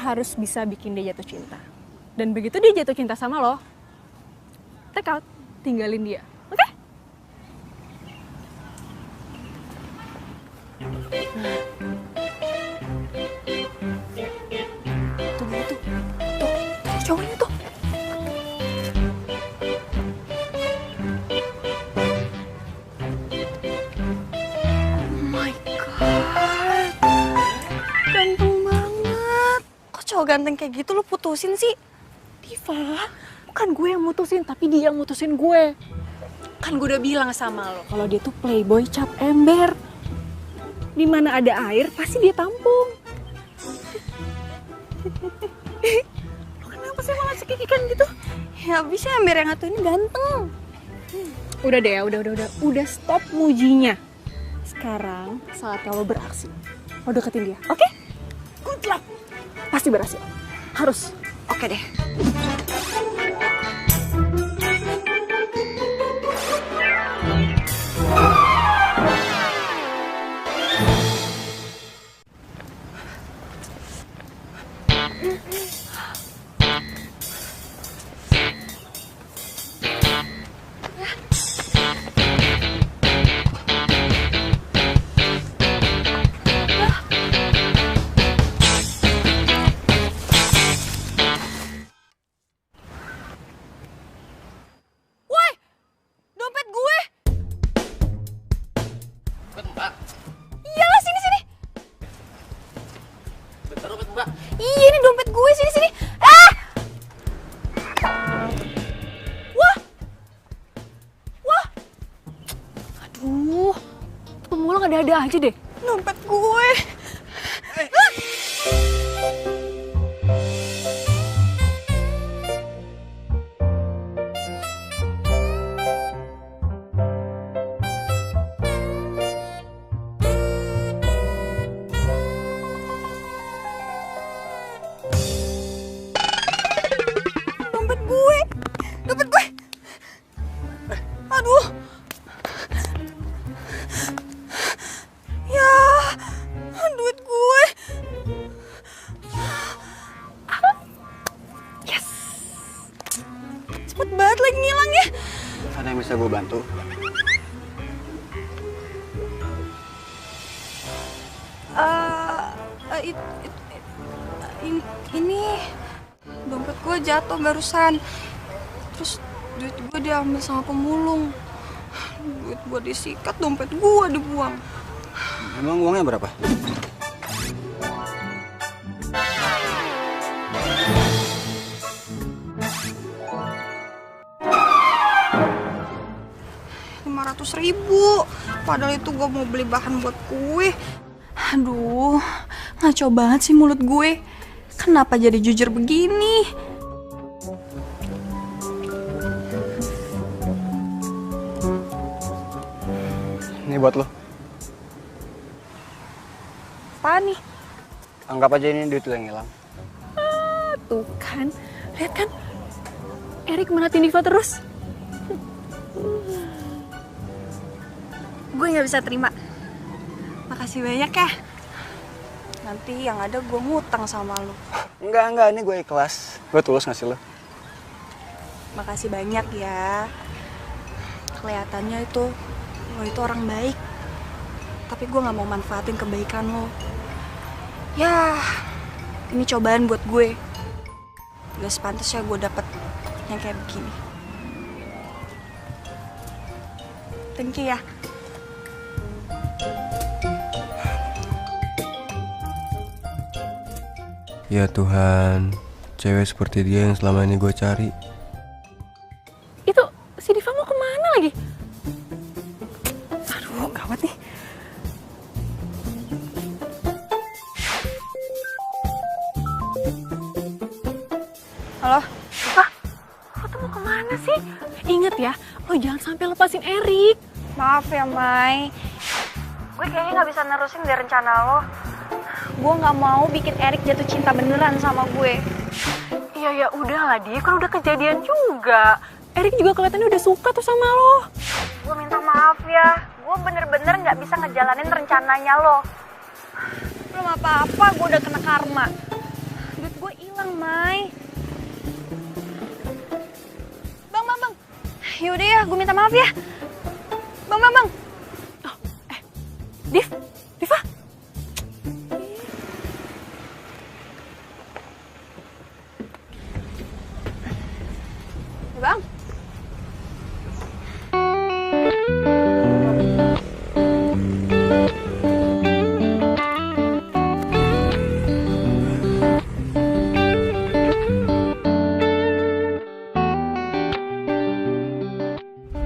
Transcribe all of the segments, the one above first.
harus bisa bikin dia jatuh cinta. Dan begitu dia jatuh cinta sama lo, take out, tinggalin dia. Oke? Tuh, cowoknya tuh. Oh my god, ganteng banget. Kok cowok ganteng kayak gitu lo putusin sih? Diva, bukan gue yang mutusin, tapi dia yang mutusin gue. Kan gue udah bilang sama lo kalau dia tuh playboy cap ember. Di mana ada air pasti dia tampung. Lo kenapa sih malah cekikikan gitu? Ya abisnya ember yang satu ini ganteng. Udah deh, udah stop mujinya. Sekarang saatnya lo beraksi. Lo deketin dia, oke? Good luck. Pasti berhasil. Harus. Oke deh. Dompet gue. Mbak. Iyalah, sini. Bentar, Mbak. Iya, ini dompet gue, sini. Ah! Wah. Aduh. Pemulang ada-ada aja deh. Dompet gue. Dompet gue. Aduh. Ya, duit gue. Yes. Cepet banget lagi ngilangnya. Ada yang bisa gue bantu? Ini dompet gue jatuh barusan. Terus duit gue diambil sama pemulung. Duit gue disikat, dompet gue dibuang. Emang uangnya berapa? Rp500.000. Padahal itu gue mau beli bahan buat kue. Aduh, ngaco banget sih mulut gue. Kenapa jadi jujur begini? Ini buat lo. Apa nih? Anggap aja ini duit lo yang hilang. Tuh kan, lihat kan, Erik merhatiin Diva terus. Gue nggak bisa terima. Makasih banyak ya. Nanti yang ada gue ngutang sama lo. Enggak, ini gue ikhlas. Gue tulus ngasih lo. Makasih banyak ya. Kelihatannya itu lo itu orang baik. Tapi gue nggak mau manfaatin kebaikan lo. Ya, ini cobaan buat gue. Gak sepantasnya gue dapet yang kayak begini. Thank you ya. Ya Tuhan, cewek seperti dia yang selama ini gue cari. Itu si Diva mau kemana lagi? Aduh, gawat nih. Halo, Diva? Lo tuh mau kemana sih? Ingat ya, lo jangan sampai lepasin Erik. Maaf ya, Mai. Gue kayaknya gak bisa nerusin dari rencana lo. Gue gak mau bikin Erik jatuh cinta beneran sama gue. Ya udahlah, Di, kan udah kejadian juga. Erik juga kelihatannya udah suka tuh sama lo. Gue minta maaf ya, gue bener-bener gak bisa ngejalanin rencananya lo. Belum apa-apa, gue udah kena karma. Duit hilang, Mai. Bang. Yaudah ya, gue minta maaf ya. Bang. Oh, Diva. Bang.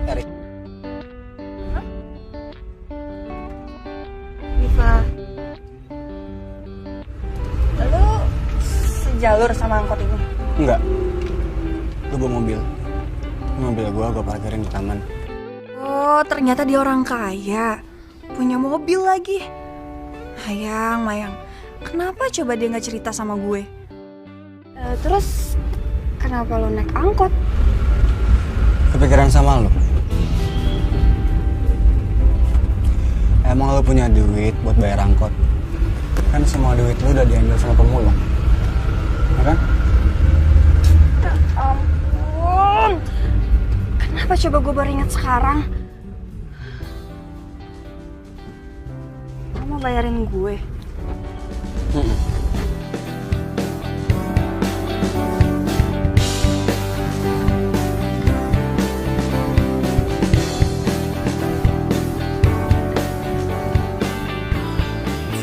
Erik, Diva. Lu sejalur sama angkot ini? enggak. Gue bawa mobil. Mobil gue parkirin di taman. Oh, ternyata dia orang kaya. Punya mobil lagi. Mayang. Kenapa coba dia nggak cerita sama gue? Terus kenapa lo naik angkot? Kepikiran sama lo? Emang lo punya duit buat bayar angkot? Kan semua duit lo udah diambil sama pemulung. Ya kan? Ya ampun. Kenapa coba gue baru ingat sekarang? Lo mau bayarin gue?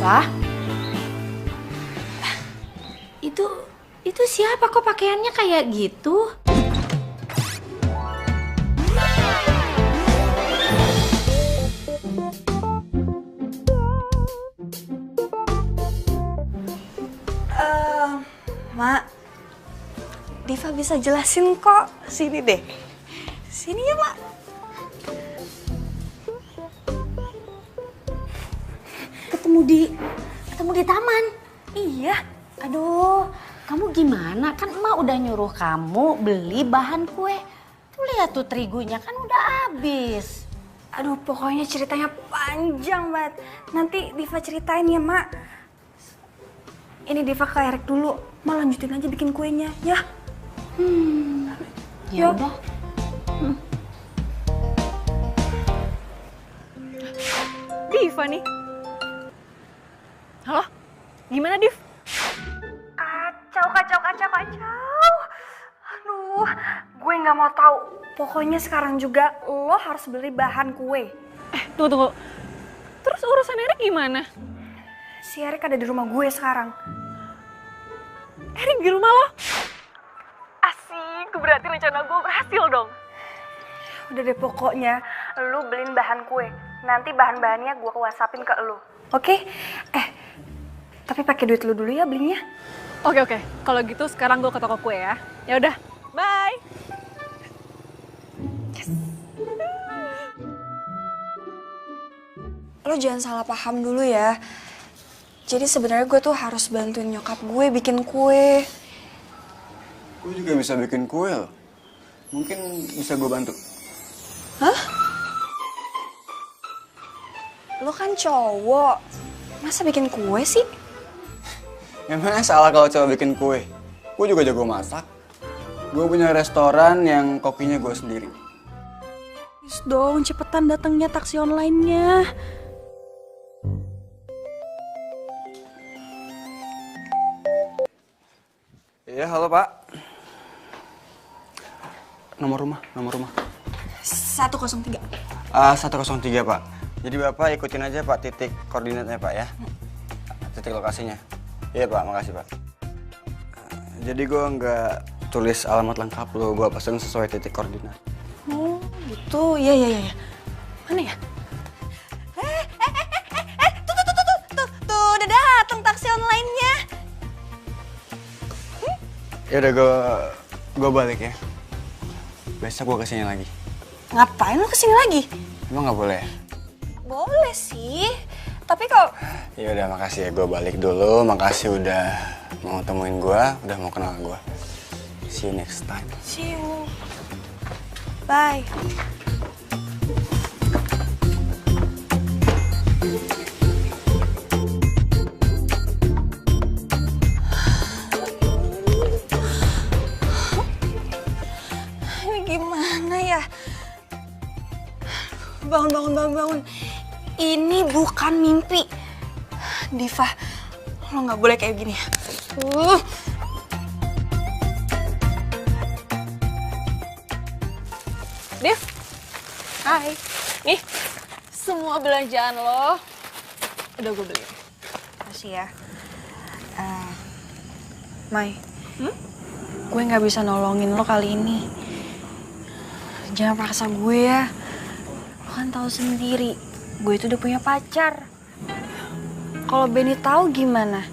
Wah, itu siapa kok pakaiannya kayak gitu? Mak, Diva bisa jelasin kok. Sini deh. Sini ya, Mak. Ketemu di taman. Iya. Aduh, kamu gimana? Kan emak udah nyuruh kamu beli bahan kue. Tuh lihat tuh terigunya kan udah habis. Aduh, pokoknya ceritanya panjang banget. Nanti Diva ceritain ya, Mak. Ini Diva ke Erik dulu. Mak lanjutin aja bikin kuenya, ya. Ya udah. Diva nih. Halo? Gimana, Div? Kacau. Aduh, gue nggak mau tahu. Pokoknya sekarang juga lo harus beli bahan kue. Tunggu. Terus urusan Erik gimana? Si Erik ada di rumah gue sekarang. Erik di rumah lo? Asik, berarti rencana gue berhasil dong. Udah deh, pokoknya lo beliin bahan kue. Nanti bahan-bahannya gue WhatsAppin ke lo. Oke? Tapi pakai duit lo dulu ya belinya. Oke. Kalau gitu sekarang gue ke toko kue ya. Ya udah, bye. Lo jangan salah paham dulu ya. Jadi sebenarnya gue tuh harus bantuin nyokap gue bikin kue. Gue juga bisa bikin kue loh. Mungkin bisa gue bantu. Hah? Lo kan cowok. Masa bikin kue sih? Emangnya salah kalau cowok bikin kue? Gue juga jago masak. Gue punya restoran yang kokinya gue sendiri. Please dong, cepetan datangnya taksi online-nya. Iya, halo Pak. Nomor rumah. 103. 103 Pak. Jadi Bapak ikutin aja Pak titik koordinatnya Pak ya. Titik lokasinya. Iya Pak, makasih Pak. Jadi gue nggak tulis alamat lengkap lo, gue pasang sesuai titik koordinat. Oh gitu, iya. Mana ya? Tuh, udah datang taksi online-nya. Ya udah gue balik ya. Besok gue kesini lagi. Ngapain lo kesini lagi? Emang nggak boleh? Boleh sih, tapi kalau... Ya udah, makasih ya, gue balik dulu. Makasih udah mau temuin gue, udah mau kenal gue. See you next time. See you. Bye. bangun. Ini bukan mimpi. Diva, lo nggak boleh kayak gini. Dev, hai. Nih, semua belanjaan lo udah gue beli. Makasih ya. Mai, gue nggak bisa nolongin lo kali ini. Jangan paksa gue ya. Lo kan tahu sendiri, gue itu udah punya pacar. Kalau Benny tahu gimana?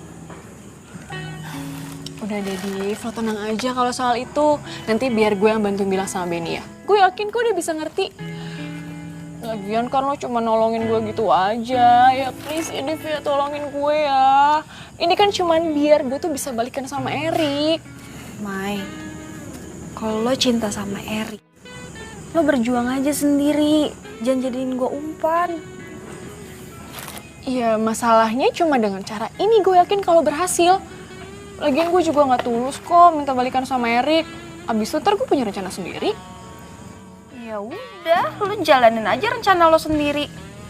Udah deh, Div, lo tenang aja kalau soal itu. Nanti biar gue yang bantuin bilang sama Benny ya. Gue yakin kok dia bisa ngerti. Lagian kan lo cuma nolongin gue gitu aja. Ya please ya Div ya, tolongin gue ya. Ini kan cuman biar gue tuh bisa balikan sama Erik. Mai, kalau lo cinta sama Erik, lo berjuang aja sendiri. Jangan jadiin gue umpan. Iya, masalahnya cuma dengan cara ini gue yakin kalau berhasil. Lagian gue juga gak tulus kok minta balikan sama Erik. Abis itu ntar gue punya rencana sendiri. Ya udah, lo jalanin aja rencana lo sendiri.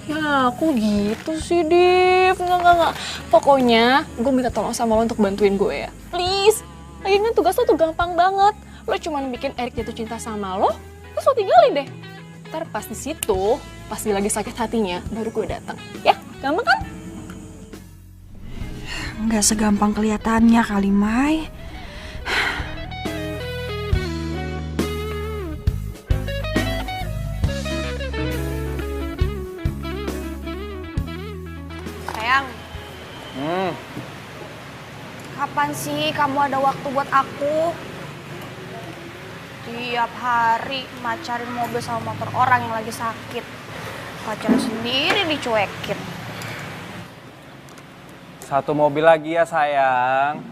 Ya, aku gitu sih, Div. Enggak. Pokoknya, gue minta tolong sama lo untuk bantuin gue ya. Please. Lagian kan tugas lo tuh gampang banget. Lo cuma bikin Erik jatuh cinta sama lo, terus lo tinggalin deh. Ntar pas di situ, pas dia lagi sakit hatinya, baru gue datang. Ya, gampang kan? Nggak segampang kelihatannya kali, Mai. Sayang. Kapan sih kamu ada waktu buat aku? Tiap hari macarin mobil sama motor orang yang lagi sakit. Pacar sendiri dicuekin. Satu mobil lagi ya sayang.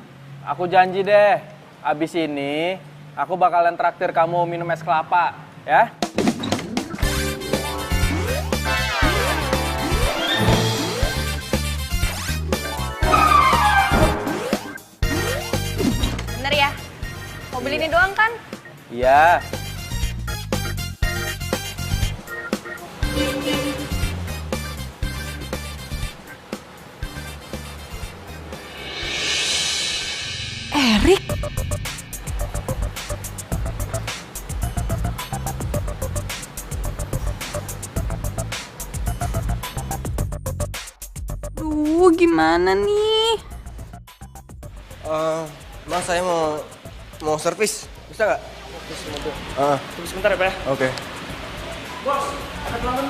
Aku janji deh, abis ini aku bakalan traktir kamu minum es kelapa, ya? Bener ya? Mobil ini doang kan? Iya. Erik? Duh, gimana nih? Mas, saya mau servis. Bisa nggak? Servis mobil. Tunggu sebentar ya, Pak. Oke. Bos, ada pelanggan.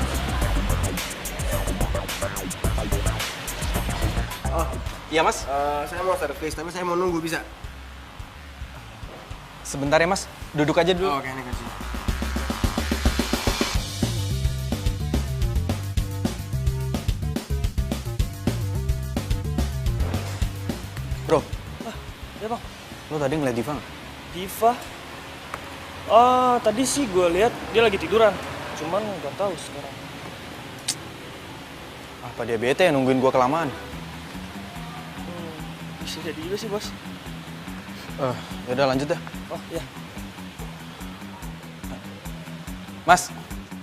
Oh, Iya mas, saya mau servis, tapi saya mau nunggu, bisa? sebentar ya mas, duduk aja dulu. Oke, ini kasih. Bro, Ya bang, lo tadi ngeliat Diva nggak? Diva? Oh, tadi sih gue lihat dia lagi tiduran. Cuman nggak tahu sekarang. Apa dia bete ya nungguin gua kelamaan? Bisa jadi juga sih bos. Yaudah lanjut dah. Oh iya. Mas,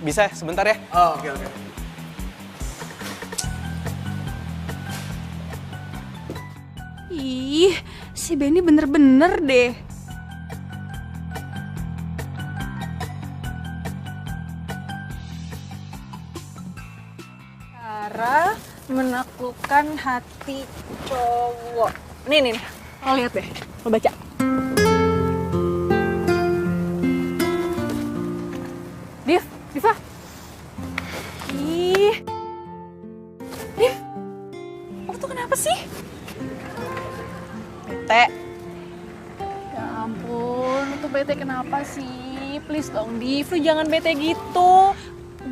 bisa ya sebentar ya? Oh, oke. Ih, si Benny bener-bener deh. Cara menaklukkan hati cowok. Nih, lo lihat deh, lo baca. Diva. Ih. Div, lo tuh kenapa sih? Bete. Ya ampun, lo tuh bete kenapa sih? Please dong, Div, lo jangan bete gitu.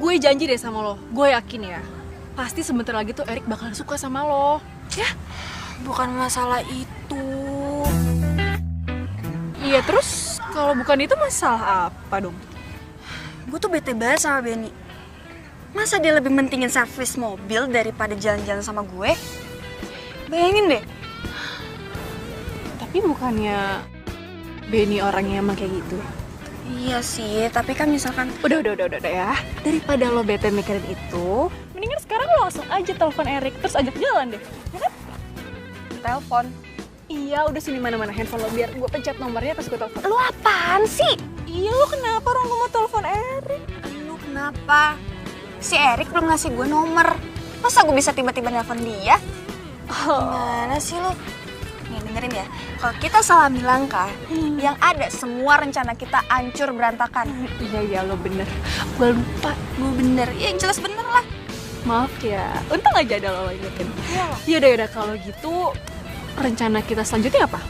Gue janji deh sama lo, gue yakin ya. Pasti sebentar lagi tuh Erik bakal suka sama lo. Ya? Bukan masalah itu. Iya, terus kalau bukan itu masalah apa dong? Gue tuh bete banget sama Benny. Masa dia lebih mentingin servis mobil daripada jalan-jalan sama gue? Bayangin deh. Tapi bukannya Benny orangnya emang kayak gitu? Iya sih, tapi kan misalkan Udah ya. Daripada lo bete mikirin itu, mendingan sekarang lo langsung aja telepon Erik terus ajak jalan deh. Ya kan? telepon. Iya, udah sini mana handphone lo biar gue pencet nomornya pas gue telepon. Lu apaan sih? Iya, lo kenapa orang gue mau telepon Erik? Lu kenapa? Si Erik belum ngasih gue nomor. Masa gue bisa tiba-tiba nelpon dia? Gimana sih lu? Nih dengerin ya, kalau kita salah melangkah, yang ada semua rencana kita hancur berantakan. Iya, lo bener. Gue lupa. Gue bener, ya jelas bener lah. Maaf ya, untung aja ada lo ingetin. Yaudah, kalau gitu rencana kita selanjutnya apa?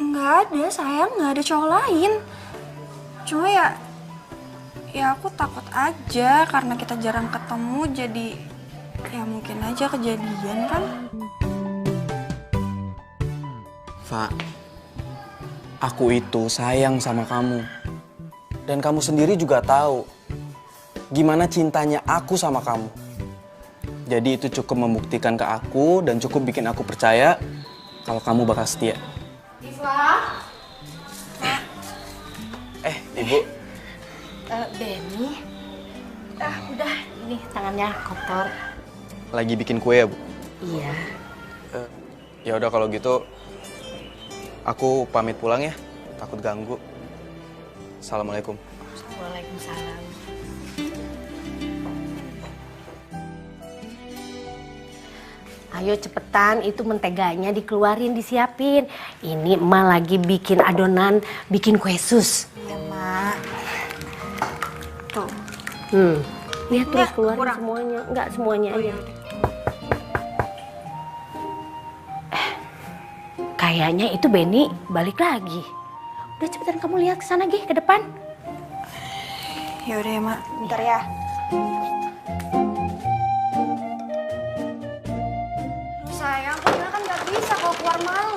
Nggak ada sayang, nggak ada cowok lain. Cuma ya aku takut aja karena kita jarang ketemu jadi ya mungkin aja kejadian kan. Fa, aku itu sayang sama kamu. Dan kamu sendiri juga tahu gimana cintanya aku sama kamu. Jadi itu cukup membuktikan ke aku dan cukup bikin aku percaya kalau kamu bakal setia. Ibu. Benny. Udah, ini tangannya kotor. Lagi bikin kue ya, Bu? Iya. Ya udah kalau gitu aku pamit pulang ya. Takut ganggu. Assalamualaikum. Waalaikumsalam. Ayo cepetan, itu menteganya dikeluarin, disiapin. Ini emak lagi bikin adonan, bikin kue sus. Iya mak. Tuh. Lihat tuh, Nggak, keluarin kurang. semuanya. Enggak, semuanya aja. Kayaknya itu Benny balik lagi. Udah cepetan kamu lihat ke sana, Gi, ke depan. Ya udah ya mak. Bentar ya. Sayang, padahal kan nggak bisa kalau keluar malam.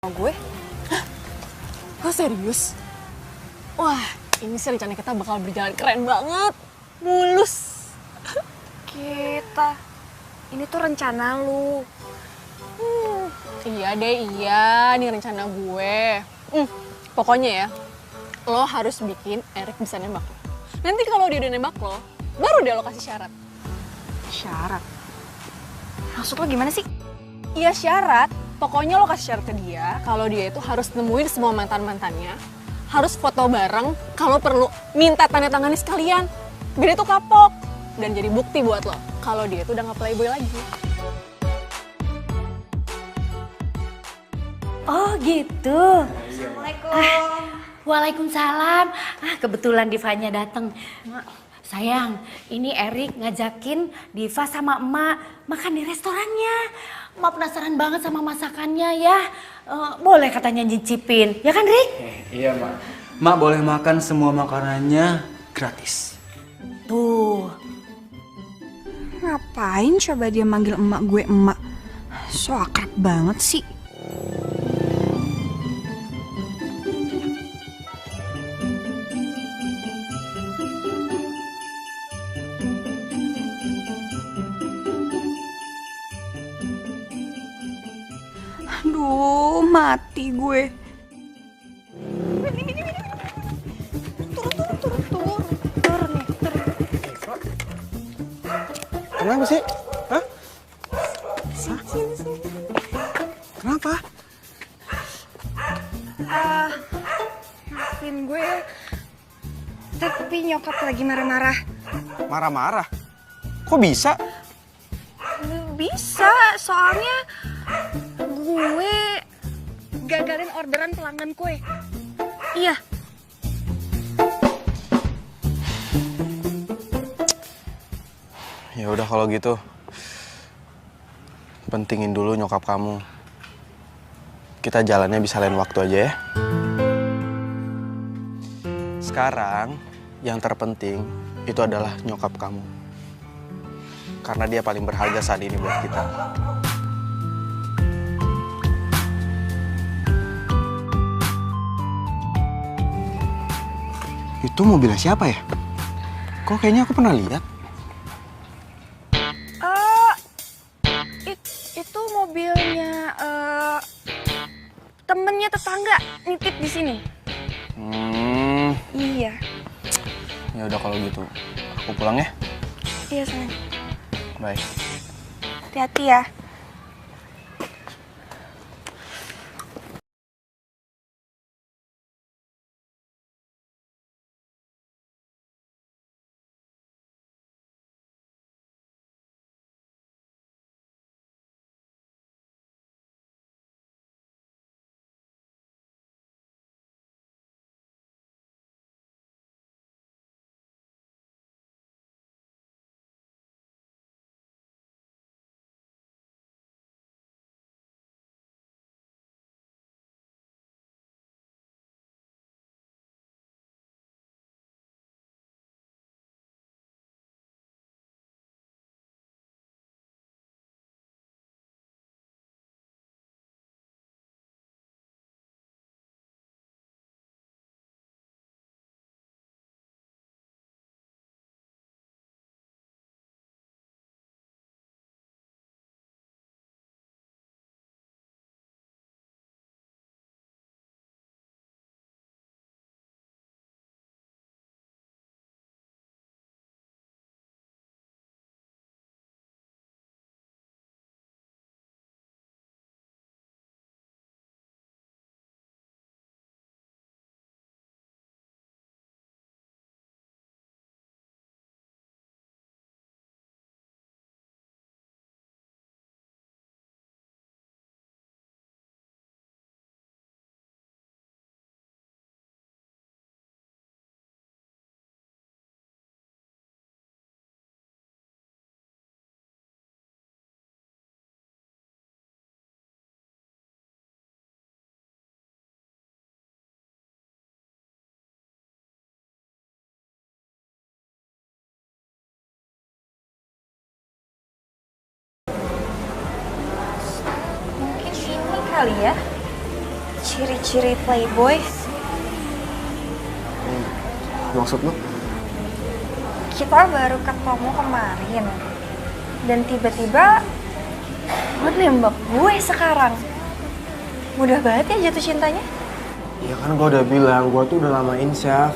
sama gue? Hah? Lo serius? Wah, ini sih rencana kita bakal berjalan keren banget. Mulus. Kita, ini tuh rencana lu. Iya deh, iya. Ini rencana gue. Pokoknya ya, lo harus bikin Erik bisa nembak lo. Nanti kalau dia udah nembak lo, baru dia lo kasih syarat. Syarat? Maksud lo gimana sih? Iya syarat. Pokoknya lo kasih syarat ke dia kalau dia itu harus nemuin semua mantan-mantannya, harus foto bareng, kalau perlu minta tanda tangannya sekalian. Biar dia tuh kapok dan jadi bukti buat lo kalau dia itu udah nggak playboy lagi. Oh gitu. Assalamualaikum. Waalaikumsalam. Kebetulan Divanya datang. Sayang, ini Erik ngajakin Diva sama emak makan di restorannya. Emak penasaran banget sama masakannya ya. Boleh katanya nyicipin, ya kan Rik? Iya, Mak. Mak boleh makan semua makanannya gratis. Tuh. Ngapain coba dia manggil emak gue emak? So akrab banget sih. Aduh, mati gue. Turun nih. Kenapa sih? Hah? Kenapa? Maafin gue. Tapi nyokap lagi marah-marah. Marah-marah? Kok bisa? Bisa, soalnya gue gagalin orderan pelanggan kue. Iya. Ya udah kalau gitu. Pentingin dulu nyokap kamu. Kita jalannya bisa lain waktu aja ya. Sekarang yang terpenting itu adalah nyokap kamu. Karena dia paling berharga saat ini buat kita. Itu mobilnya siapa ya? Kok kayaknya aku pernah lihat? Itu mobilnya temennya tetangga nitip di sini. Iya. Ya udah kalau gitu, aku pulang ya. Iya sayang. Bye. Hati-hati ya. Mungkin ini kali ya. Ciri-ciri playboy? Maksud lu? Kita baru ketemu kemarin. Dan tiba-tiba lo nembak gue sekarang. Mudah banget ya jatuh cintanya? Ya kan gue udah bilang, gue tuh udah lamain Syaf.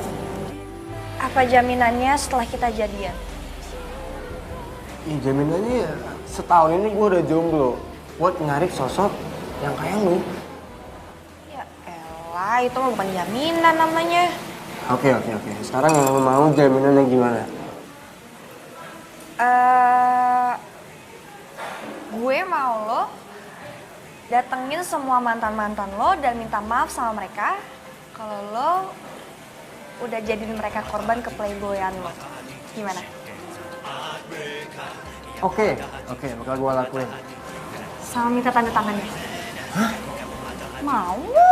Apa jaminannya setelah kita jadian? Ih, jaminannya ya setahun ini gue udah jomblo buat nyari sosok yang kayak lu. Ya elah, itu mah bukan jaminan namanya. Oke. Sekarang yang lu mau jaminannya gimana? Gue mau lo datengin semua mantan-mantan lo dan minta maaf sama mereka kalau lo udah jadiin mereka korban ke playboyan lo. Gimana? Oke, bakal gue lakuin. Sama minta tanda tangannya. Hah? Mau nggak?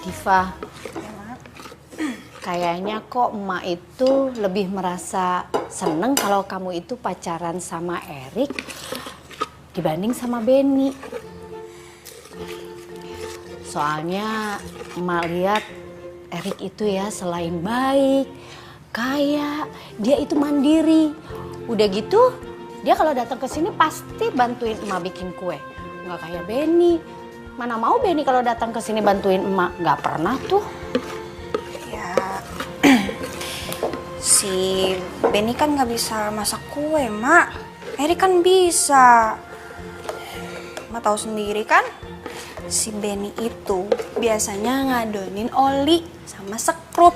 Diva, kayaknya kok emak itu lebih merasa seneng kalau kamu itu pacaran sama Erik dibanding sama Benny. Soalnya emak lihat Erik itu ya selain baik, kaya, dia itu mandiri. Udah gitu, dia kalau datang ke sini pasti bantuin emak bikin kue. Nggak kayak Benny. Mana mau Benny kalau datang ke sini bantuin emak, nggak pernah tuh. Ya, si Benny kan nggak bisa masak kue, Mak. Erik kan bisa. Mak tahu sendiri kan, si Benny itu biasanya ngadonin oli sama sekrup.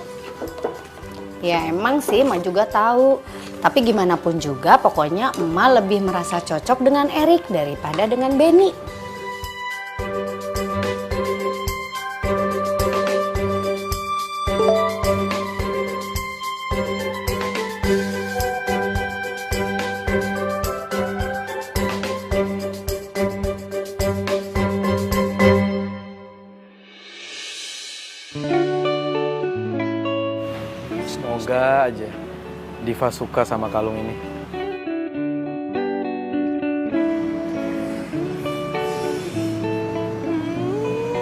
Ya emang sih, emak juga tahu. Tapi gimana pun juga, pokoknya emak lebih merasa cocok dengan Erik daripada dengan Benny. Semoga aja Diva suka sama kalung ini.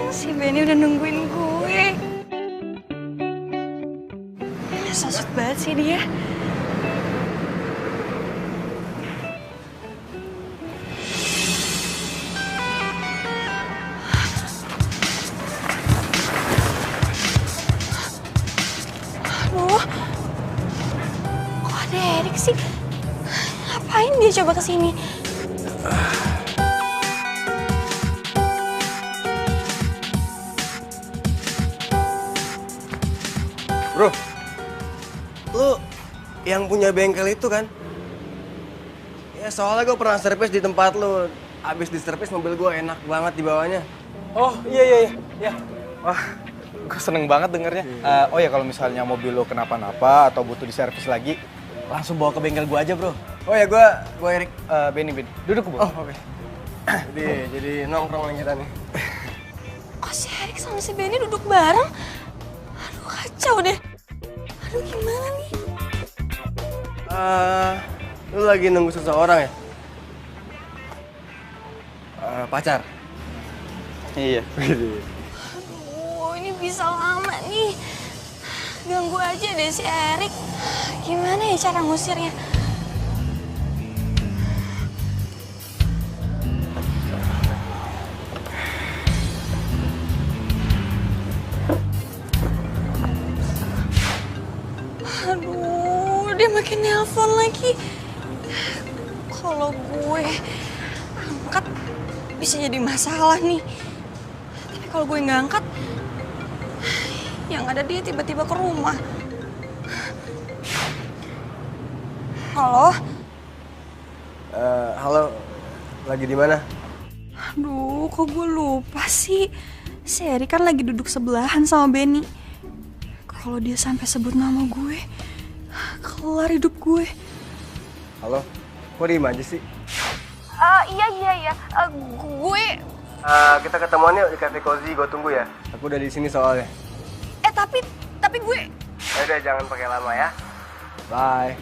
Si Benny udah nungguin gue. Sosok banget sih dia. Aduh, kok ada Erik sih? Ngapain dia coba kesini? Bro, lu yang punya bengkel itu kan? Ya soalnya gue pernah servis di tempat lu. Abis di servis mobil gue enak banget di bawahnya. Oh iya. Wah, gue seneng banget dengernya. Oh ya kalau misalnya mobil lo kenapa-napa atau butuh diservis lagi, langsung bawa ke bengkel gue aja bro. Oh ya gue Erik. Benny, duduk bro. Oh oke. Jadi nongkrong lagi kita nih. Kok si Erik sama si Benny duduk bareng? Aduh kacau deh. Aduh gimana nih? Lu lagi nunggu seseorang ya? Pacar? Iya. Aduh ini bisa lama nih. Ganggu aja deh si Erik. Gimana ya cara ngusirnya? Aduh. dia makin nelpon lagi. Kalau gue angkat bisa jadi masalah nih. Tapi kalau gue nggak angkat, yang ada dia tiba-tiba ke rumah. Halo? Halo, lagi di mana? Aduh, kok gue lupa sih. Si Erik kan lagi duduk sebelahan sama Benny. Kalau dia sampai sebut nama gue, kelar hidup gue. Halo, kok diem aja sih? Iya. Gue... Kita ketemuan yuk di Cafe Cozy, gue tunggu ya. Aku udah di sini soalnya. Tapi gue... Ya udah, jangan pakai lama ya. Bye.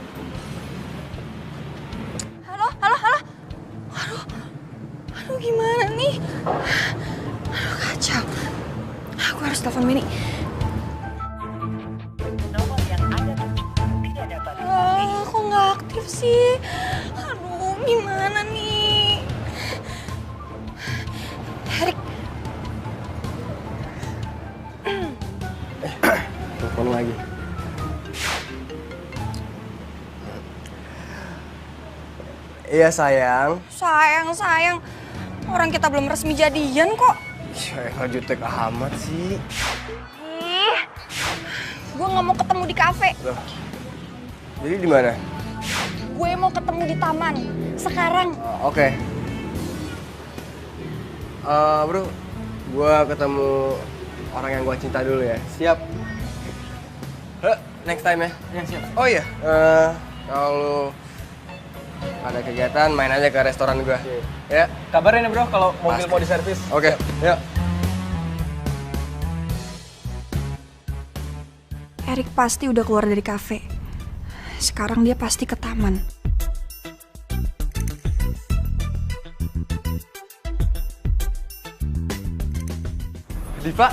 Halo? Aduh, gimana nih? Aduh, kacau. Aku harus telepon Benny. Kok nggak aktif sih? Aduh, gimana nih? Erik. Telepon lagi. Iya sayang. Sayang. Orang kita belum resmi jadian kok. Ya jutek amat sih. Ih, gue nggak mau ketemu di kafe. Loh. Jadi di mana? Gue mau ketemu di taman. Sekarang. Oke. Bro, gue ketemu orang yang gue cinta dulu ya. Siap. Next time ya. Ya, siap. Oh iya, kalau ada kegiatan main aja ke restoran gue. Ya. Kabarin ya bro kalau mobil Pasti. mau diservis. Oke. Yuk. Erik pasti udah keluar dari kafe. Sekarang dia pasti ke taman. Diva.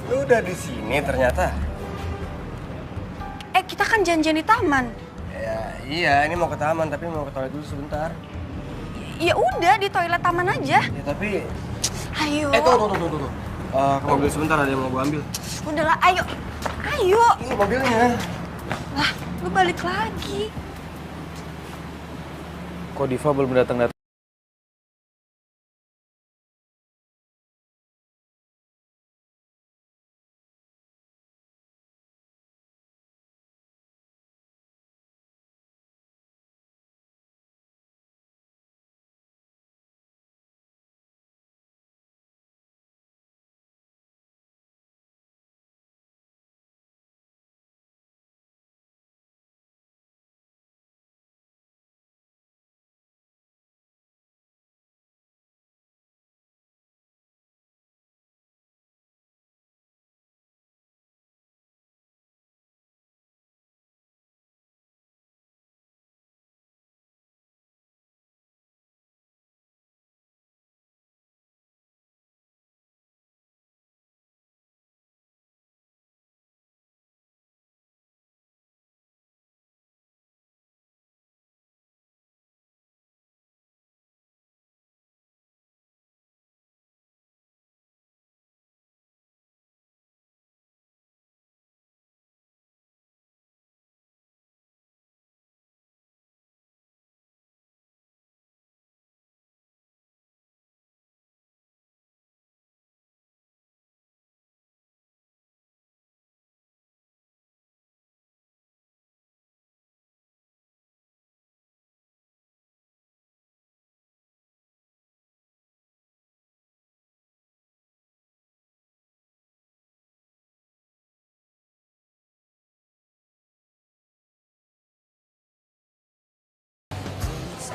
Lu udah di sini ternyata. Kita kan janjian di taman. Ya, iya, ini mau ke taman tapi mau ke toilet dulu sebentar. Ya udah di toilet taman aja. Ya tapi Ayo. Tuh. Ke mobil sebentar, ada yang mau gue ambil. Udahlah, ayo. Ini mobilnya. Lah, lu balik lagi. Kok Diva belum datang-datang?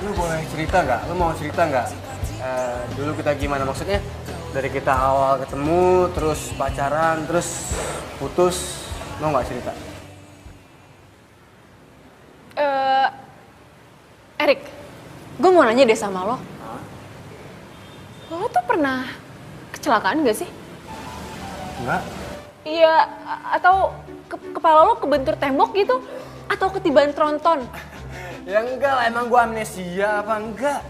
Lu boleh cerita nggak? Lu mau cerita nggak? Dulu kita gimana maksudnya? Dari kita awal ketemu, terus pacaran, terus putus, mau nggak cerita? Erik, gue mau nanya deh sama lo. Lo tuh pernah kecelakaan gak sih? Enggak. Iya, atau kepala lo kebentur tembok gitu? Atau ketibaan tronton? Ya enggak lah, emang gua amnesia apa enggak?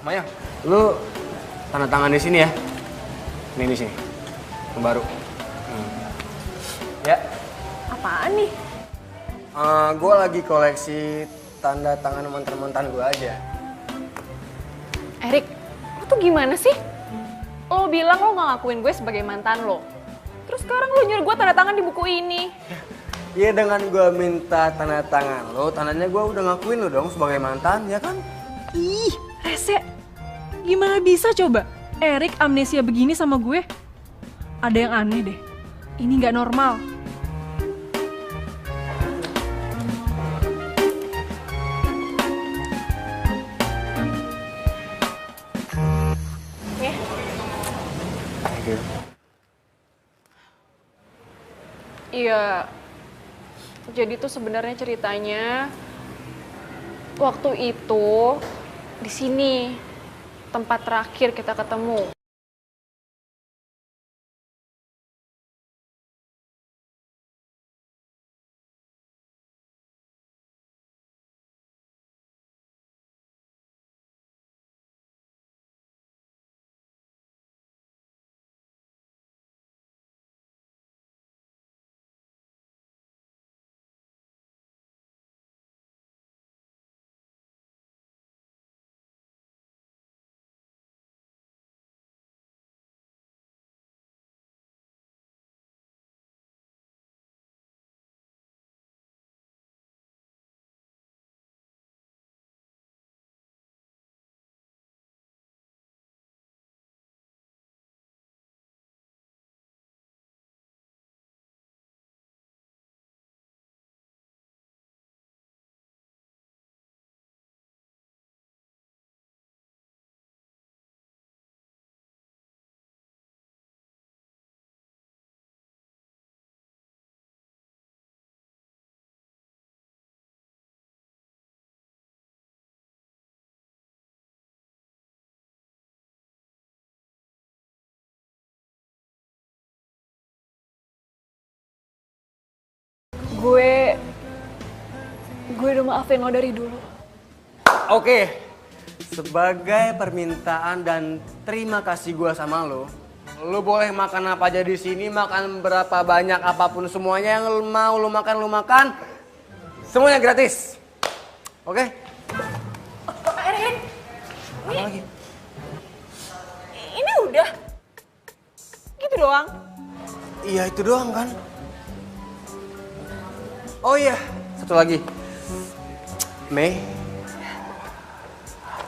Maya, lu tanda tangan di sini ya. Ini di sini. Yang baru. Ya, Apaan nih? gue lagi koleksi tanda tangan mantan-mantan gue aja. Erik, lo tuh gimana sih? Lo bilang lo gak ngakuin gue sebagai mantan lo. Terus sekarang lo nyuruh gue tanda tangan di buku ini. Iya, dengan gue minta tanda tangan lo, tandanya gue udah ngakuin lo dong sebagai mantan, ya kan? Ih, rese. Gimana bisa coba? Erik amnesia begini sama gue? Ada yang aneh deh. Ini gak normal. Thank you. Iya. Jadi tuh sebenarnya ceritanya waktu itu di sini tempat terakhir kita ketemu. Gue udah maafin lo dari dulu. Oke, sebagai permintaan dan terima kasih gue sama lo boleh makan apa aja di sini, makan berapa banyak apapun semuanya yang lo mau lo makan, semuanya gratis. Oke? Erik, Apa lagi? ini udah gitu doang. Iya itu doang kan? Oh iya, satu lagi. Mei,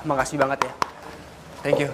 makasih banget ya. Thank you.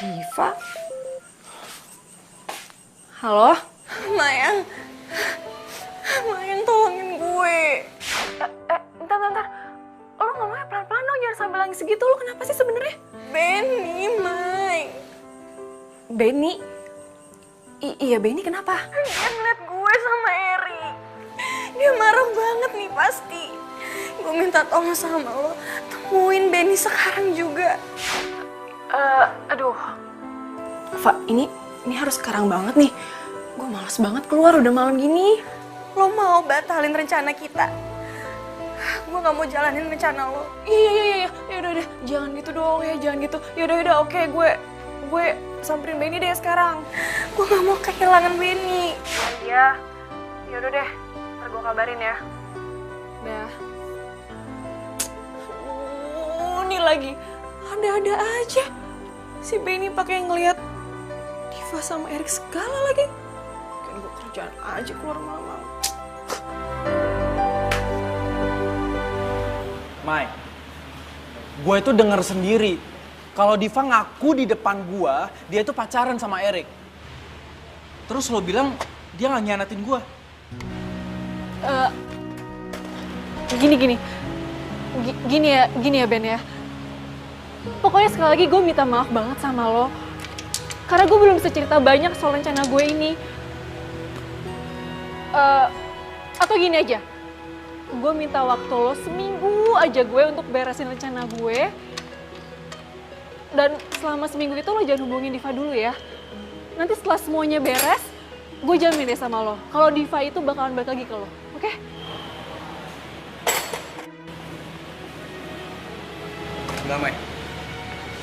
Diva? Halo? Mayang. Mayang tolongin gue. Bentar. Lo ngomongnya pelan-pelan dong, jangan sambil nangis segitu. Lo kenapa sih sebenarnya? Benny, May. Benny? Iya, Benny kenapa? Dia ngeliat gue sama Eri. Dia marah banget nih pasti. Gue minta tolong sama lo, temuin Benny sekarang juga. Aduh. Fa, ini harus sekarang banget nih. Gue malas banget keluar udah malam gini. Lo mau batalin rencana kita? Gue gak mau jalanin rencana lo. Iya. Yaudah. Jangan gitu dong ya, jangan gitu. Yaudah, oke. Gue samperin Benny deh sekarang. Gue gak mau kehilangan Benny. Iya. Yaudah deh. Ntar gue kabarin ya. Dah. Ini lagi. Ada-ada aja. Si Benny pakai ngeliat Diva sama Erik segala lagi. Kan gue kerjaan aja keluar malam-malam. Mai, gue itu denger sendiri kalau Diva ngaku di depan gue dia itu pacaran sama Erik. Terus lo bilang dia nggak nyianatin gue. Gini ya Ben ya. Pokoknya sekali lagi gue minta maaf banget sama lo. Karena gue belum bisa cerita banyak soal rencana gue ini. Atau gini aja. Gue minta waktu lo seminggu aja gue untuk beresin rencana gue. Dan selama seminggu itu lo jangan hubungin Diva dulu ya. Nanti setelah semuanya beres, gue jamin deh sama lo. Kalau Diva itu bakalan balik lagi ke lo, oke? Enggak, Mai.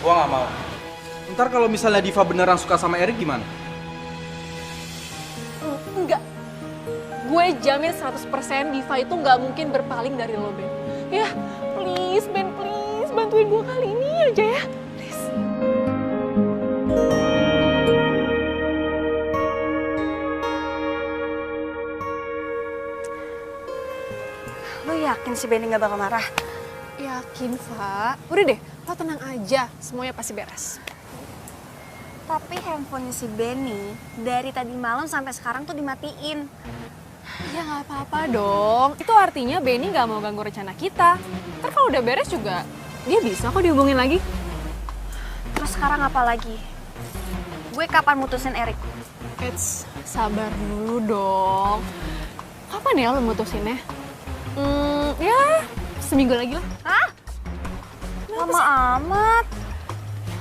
Gua nggak mau. Ntar kalau misalnya Diva beneran suka sama Erik gimana? Enggak. Gue jamin 100% Diva itu nggak mungkin berpaling dari lo, Ben. Ya, please, Ben, please. Bantuin gue kali ini aja ya. Please. Lo yakin si Benny gak bakal marah? Yakin, Fa. Udah deh, lo tenang aja. Semuanya pasti beres. Tapi handphonenya si Benny dari tadi malam sampai sekarang tuh dimatiin. Ya nggak apa-apa dong. Itu artinya Benny nggak mau ganggu rencana kita. Ntar kalau udah beres juga, dia bisa kok dihubungin lagi. Terus sekarang apa lagi? Gue kapan mutusin Erik? Sabar dulu dong. Kapan ya lo mutusinnya? Ya seminggu lagi lah. Hah? Lama amat.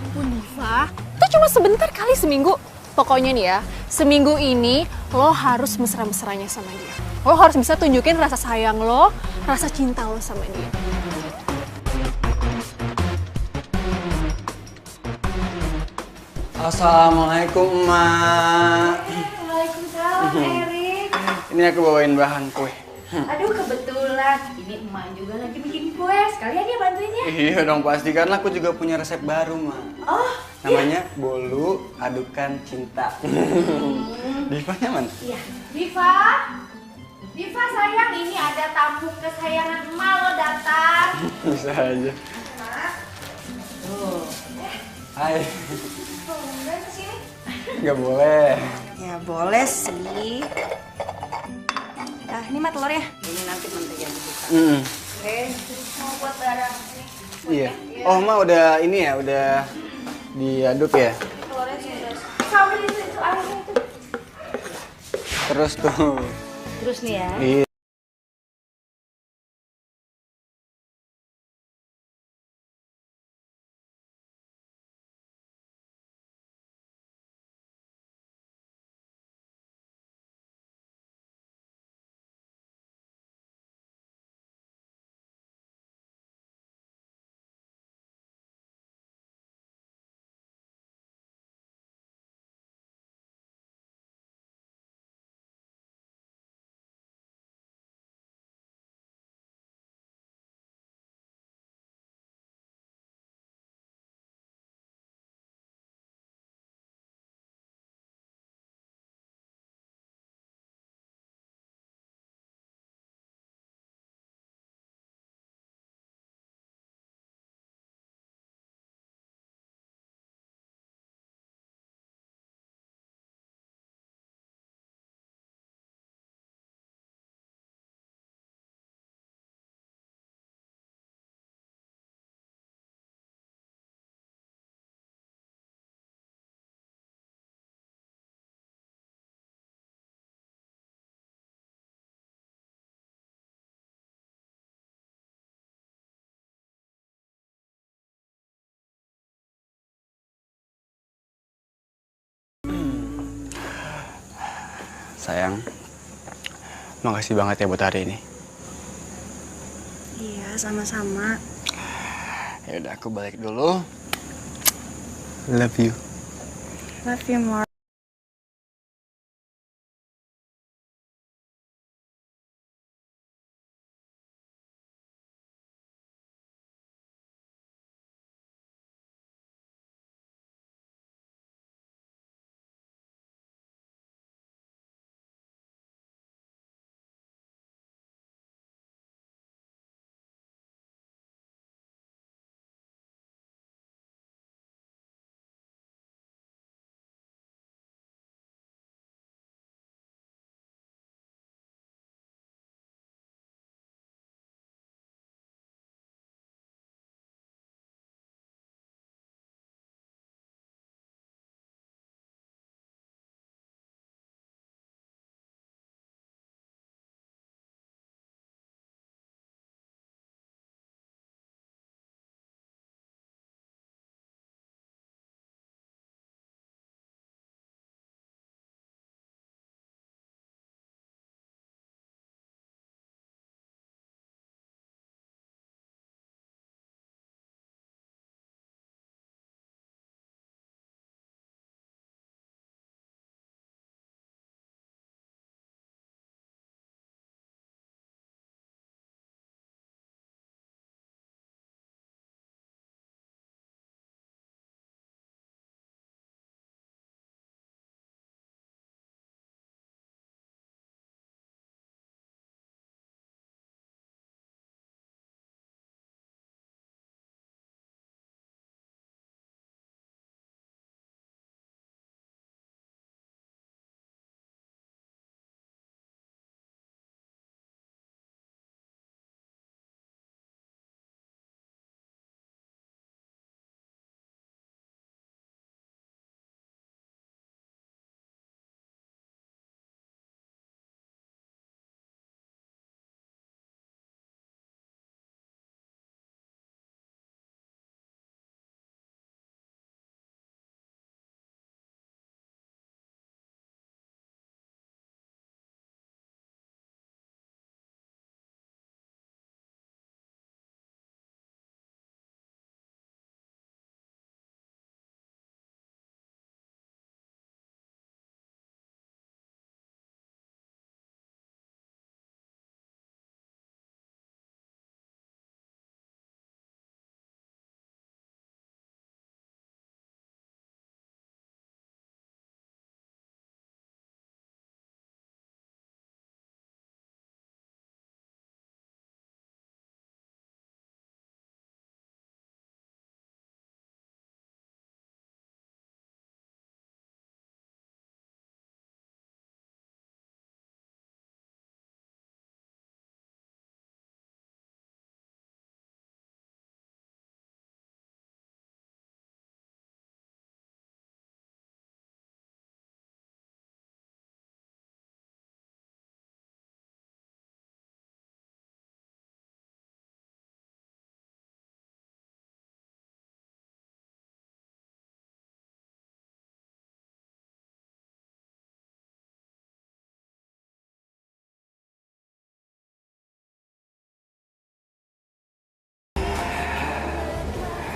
Ampun Diva, itu cuma sebentar kali seminggu. Pokoknya nih ya, seminggu ini lo harus mesra-mesranya sama dia. Lo harus bisa tunjukin rasa sayang lo, rasa cinta lo sama dia. Assalamualaikum, Emak. Waalaikumsalam, Erik. Ini aku bawain bahan kue. Aduh, kebetulan. Ini emak juga lagi bikin kue. Sekalian ya bantuinnya. Iya dong, pasti kan aku juga punya resep baru, Mak. Oh, Namanya bolu adukan cinta. Divanya mana? iya. Diva. Diva sayang, ini ada tamu kesayangan emak lo datang. Bisa aja. Tuh. Hai. Boleh kesini? Nggak boleh. Ya boleh sih. Nah, ini mah telurnya. Ini nanti mentega dibuka. Oke. Mau buat barang ini. Iya. Oh, Ma udah ini ya, udah diaduk ya. Telurnya sudah. Sambil itu airnya itu. Terus tuh. Terus nih ya. Iya. Sayang, makasih banget ya buat hari ini. Iya, sama-sama. Ya udah, aku balik dulu. Love you. Love you more.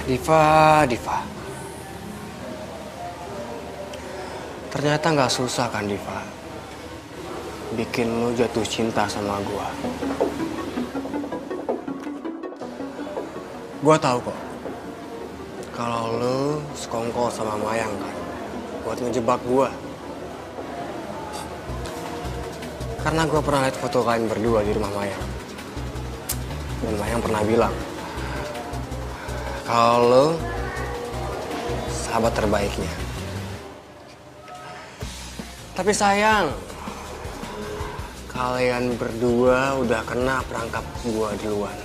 Diva. Ternyata nggak susah kan, Diva? Bikin lu jatuh cinta sama gua. Gua tahu kok. Kalau lu sekongkol sama Mayang kan, buat ngejebak gua. Karena gua pernah lihat foto kalian berdua di rumah Mayang. Dan Mayang pernah bilang, kalau lo sahabat terbaiknya. Tapi sayang, kalian berdua udah kena perangkap gua duluan.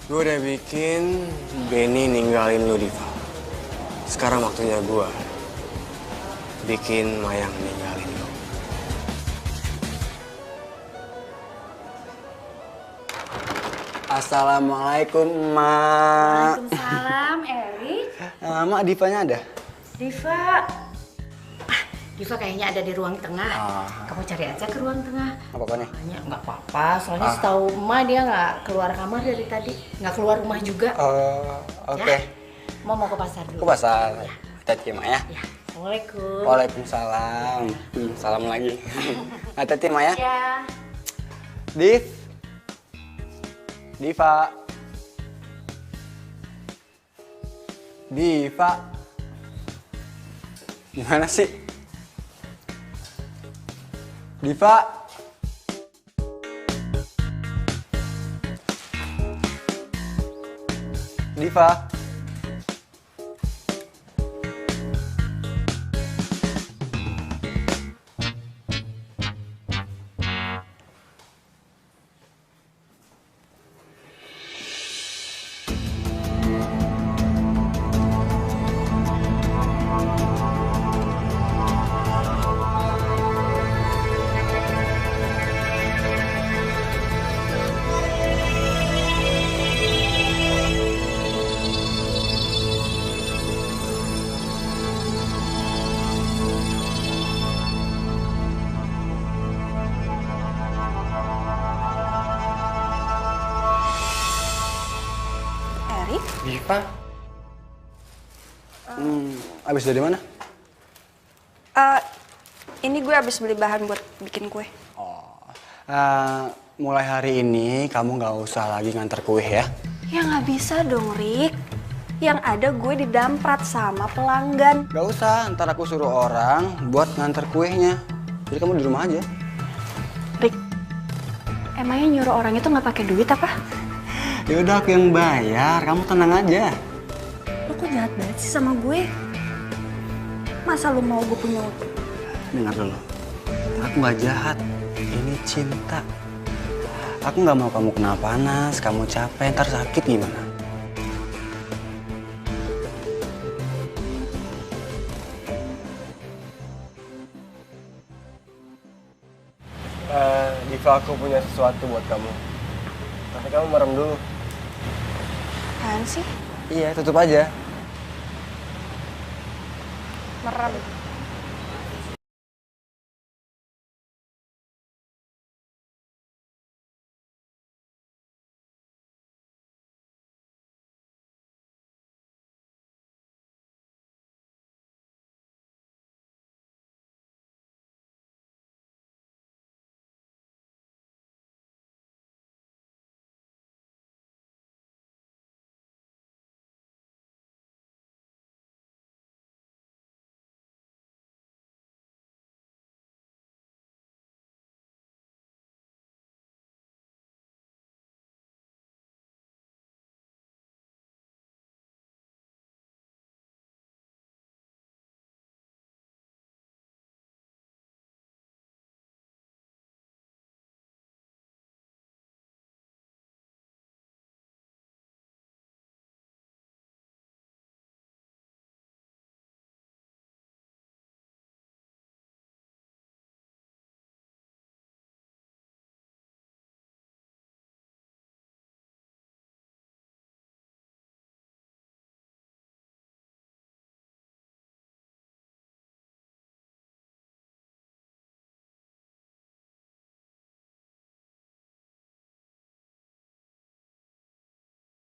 Gua udah bikin Benny ninggalin lu, Diva. Sekarang waktunya gua bikin Mayang ninggalin lu. Assalamualaikum, Emak. Waalaikumsalam, Erik. Mak, Divanya ada? Diva. Diva kayaknya ada di ruang tengah. Kamu cari aja ke ruang tengah. Nggak apa-apa nih? Makanya nggak apa-apa, soalnya setahu emak dia nggak keluar kamar dari tadi. Nggak keluar rumah juga. Oke. Ya. Mau ke pasar dulu. Ke pasar. Hati-hati, Mak ya. Ya. Assalamualaikum. Waalaikumsalam. Salam lagi. Hati-hati, Mak ya. Ya. Diva. Gimana sih? Diva. Erik? Diva? Abis dari mana? Ini gue abis beli bahan buat bikin kue. Mulai hari ini kamu nggak usah lagi nganter kue ya. Ya nggak bisa dong, Rik. Yang ada gue didamprat sama pelanggan. Gak usah, ntar aku suruh orang buat nganter kuenya. Jadi kamu di rumah aja. Rik, emangnya nyuruh orang itu nggak pakai duit apa? Ya udah aku yang bayar, kamu tenang aja. Lo kok jahat banget sih sama gue? Masa lo mau gue punya utang? Dengar dulu, aku nggak jahat. Ini cinta. Aku nggak mau kamu kena panas, kamu capek, ntar sakit gimana? Diva, aku punya sesuatu buat kamu. Tapi kamu merem dulu. Apaan sih? Iya, tutup aja. Merem.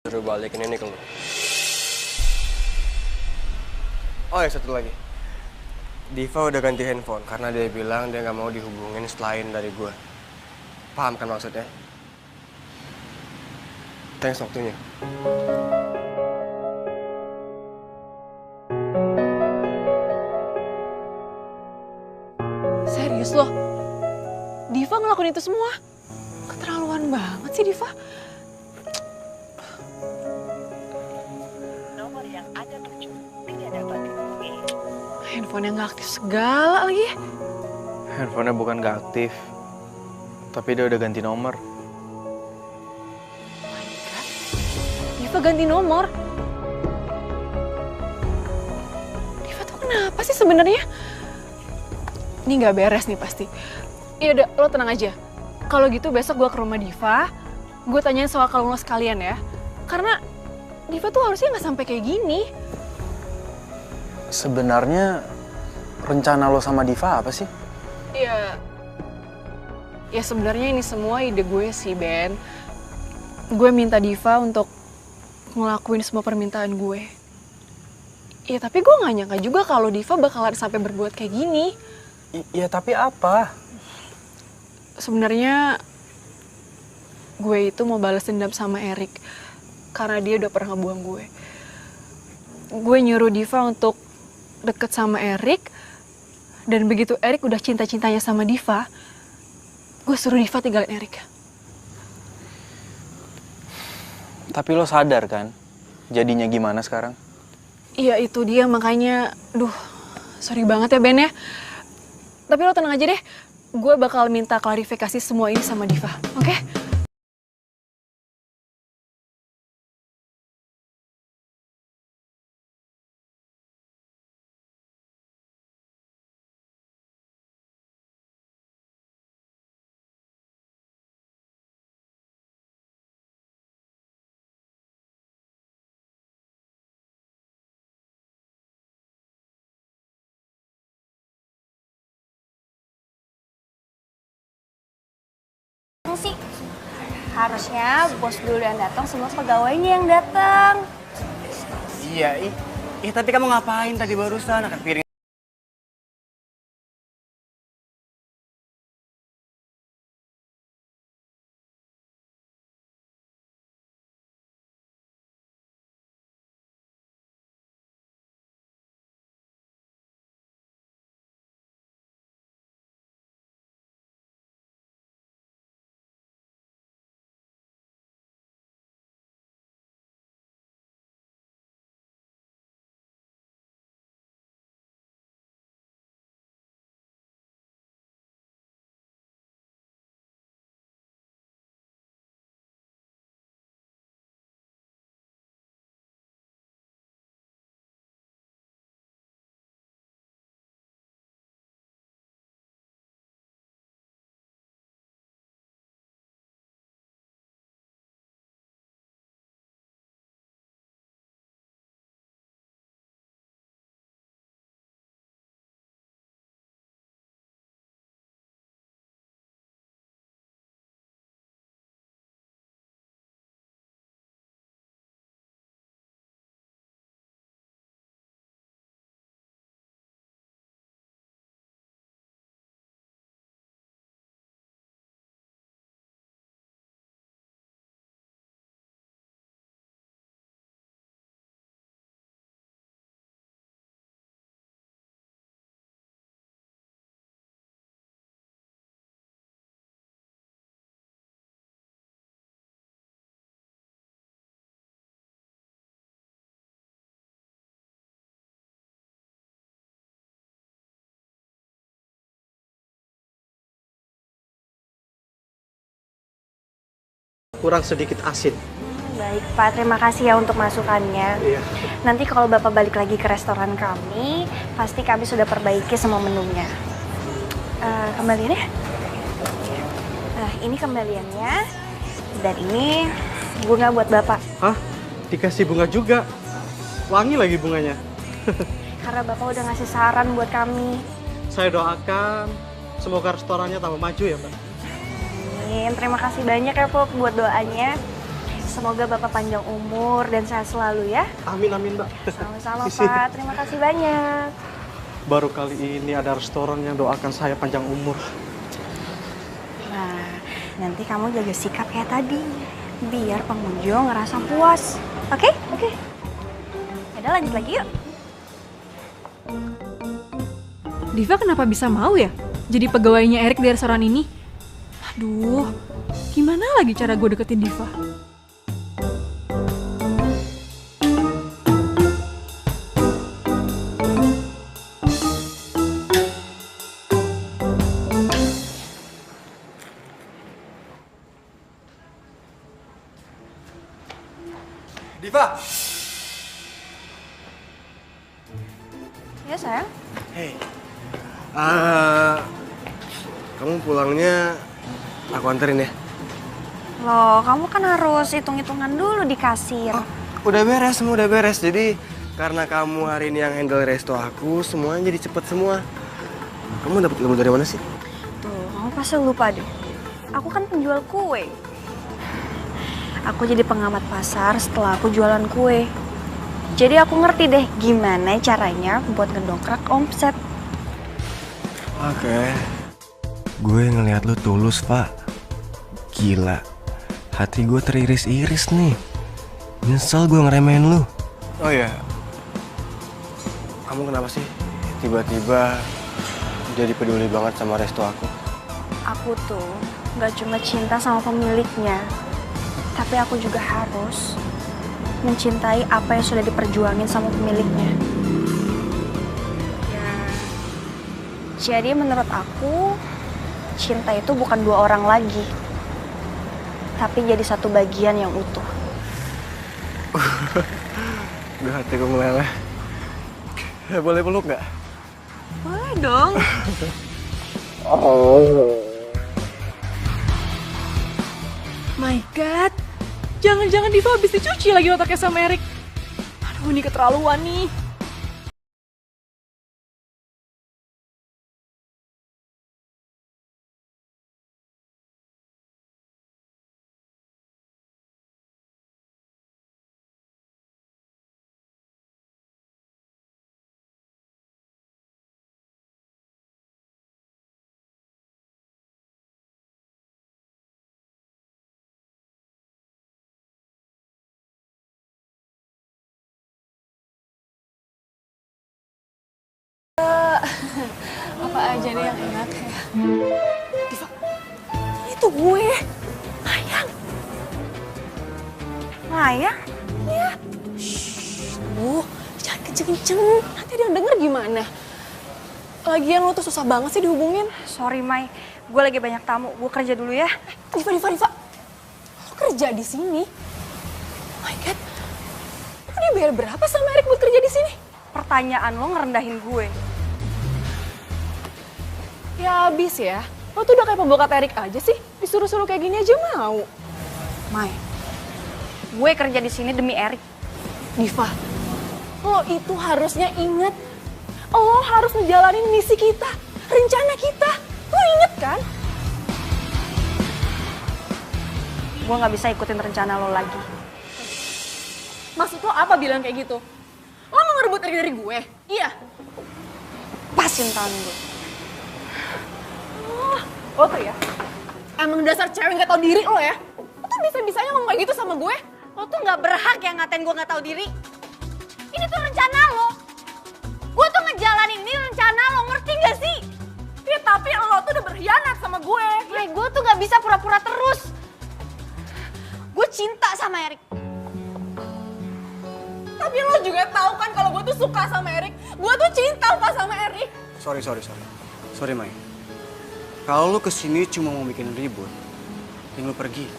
Suruh balikin ini ke lu. Oh ya, satu lagi. Diva udah ganti handphone karena dia bilang dia nggak mau dihubungin selain dari gue. Paham kan maksudnya? Thanks waktunya. Serius loh? Diva ngelakuin itu semua? Keterlaluan banget sih Diva. Nomor yang Anda tuju tidak dapat dihubungi. Handphonenya nggak aktif segala lagi. Handphonenya bukan nggak aktif, tapi dia udah ganti nomor. Diva ganti nomor. Diva tuh kenapa sih sebenarnya? Ini nggak beres nih pasti. Ya udah, lo tenang aja. Kalau gitu besok gue ke rumah Diva, gue tanyain soal kalung lo sekalian ya. Karena Diva tuh harusnya nggak sampai kayak gini. Sebenarnya rencana lo sama Diva apa sih? Ya sebenarnya ini semua ide gue sih, Ben. Gue minta Diva untuk ngelakuin semua permintaan gue. Ya tapi gue gak nyangka juga kalau Diva bakalan sampai berbuat kayak gini. Ya tapi apa? Sebenarnya gue itu mau balas dendam sama Erik karena dia udah pernah ngebuang gue. Gue nyuruh Diva untuk deket sama Erik, dan begitu Erik udah cinta-cintanya sama Diva, gue suruh Diva tinggalin Erik. Tapi lo sadar kan jadinya gimana sekarang? Iya itu dia, makanya sorry banget ya Ben ya. Tapi lo tenang aja deh, gue bakal minta klarifikasi semua ini sama Diva, oke? Sih harusnya bos dulu yang datang, semua pegawainya yang datang. Iya, tapi kamu ngapain tadi barusan? Angkat piring. Kurang sedikit asin. Baik Pak, terima kasih ya untuk masukannya. Iya. Nanti kalau Bapak balik lagi ke restoran kami, pasti kami sudah perbaiki semua menunya. Kembaliannya? Nah, ini kembaliannya. Dan ini bunga buat Bapak. Hah? Dikasih bunga juga? Wangi lagi bunganya. Karena Bapak udah ngasih saran buat kami. Saya doakan semoga restorannya tambah maju ya, Mbak. Amin. Terima kasih banyak ya Pak buat doanya. Semoga Bapak panjang umur dan sehat selalu ya. Amin, amin, Mbak. Sama-sama Pak, terima kasih banyak. Baru kali ini ada restoran yang doakan saya panjang umur. Nah, nanti kamu jaga sikap kayak tadi. Biar pengunjung ngerasa puas. Oke? Oke. Yaudah lanjut lagi yuk. Diva kenapa bisa mau ya jadi pegawainya Erik di restoran ini? Aduh, gimana lagi cara gue deketin Diva? Diva! Ya sayang. Hei, kamu pulangnya aku anterin ya? Loh, kamu kan harus hitung-hitungan dulu di kasir. Udah beres, semua udah beres. Jadi Karena kamu hari ini yang handle resto aku, semuanya jadi cepet semua. Kamu dapat ilmu dari mana sih? Tuh, kamu pasti lupa deh. Aku kan penjual kue. Aku jadi pengamat pasar setelah aku jualan kue. Jadi aku ngerti deh gimana caranya buat ngedongkrak omset. Oke. Gue ngelihat lu tulus, Pak. Gila. Hati gue teriris-iris nih. Nyesel gue ngeremehin lu. Oh iya. Kamu kenapa sih tiba-tiba jadi peduli banget sama resto aku? Aku tuh gak cuma cinta sama pemiliknya, tapi aku juga harus mencintai apa yang sudah diperjuangin sama pemiliknya. Ya, jadi menurut aku, cinta itu bukan dua orang lagi, tapi jadi satu bagian yang utuh. Gue hati gue meleleh. Boleh peluk gak? Boleh dong. My God, jangan-jangan Diva habis dicuci lagi otaknya sama Erik. Aduh, ini keterlaluan nih. Apa aja deh yang enak ya. Diva, itu gue. Mayang. Mayang? Iya. Shh, jangan kenceng-kenceng. Nanti ada yang denger gimana. Lagian lo tuh susah banget sih dihubungin. Sorry, Mai. Gue lagi banyak tamu. Gue kerja dulu ya. Diva. Lo kerja di sini? Oh my God. Lo dibayar berapa sama Erik buat kerja di sini? Pertanyaan lo ngerendahin gue. Ya abis ya. Lo tuh udah kayak pembokat Erik aja sih. Disuruh-suruh kayak gini aja mau. Mai, gue kerja di sini demi Erik. Diva, lo itu harusnya inget. Lo harus ngejalanin misi kita, rencana kita. Lo inget kan? Gue gak bisa ikutin rencana lo lagi. Maksud lo apa bilang kayak gitu? Lo mau ngerebut Erik dari gue? Iya. Pasin tangan gue. Lo tuh ya, emang dasar cewek gak tau diri lo ya. Lo tuh bisa-bisanya ngomong kayak gitu sama gue. Lo tuh gak berhak yang ngatain gue gak tahu diri. Ini tuh rencana lo. Gue tuh ngejalanin ini rencana lo, ngerti gak sih? Ya tapi lo tuh udah berkhianat sama gue. Gue tuh gak bisa pura-pura terus. Gue cinta sama Erik. Tapi lo juga tahu kan kalau gue tuh suka sama Erik. Gue tuh cinta apa sama Erik. Sorry, Mai. Kalau lu kesini cuma mau bikin ribut, lu pergi.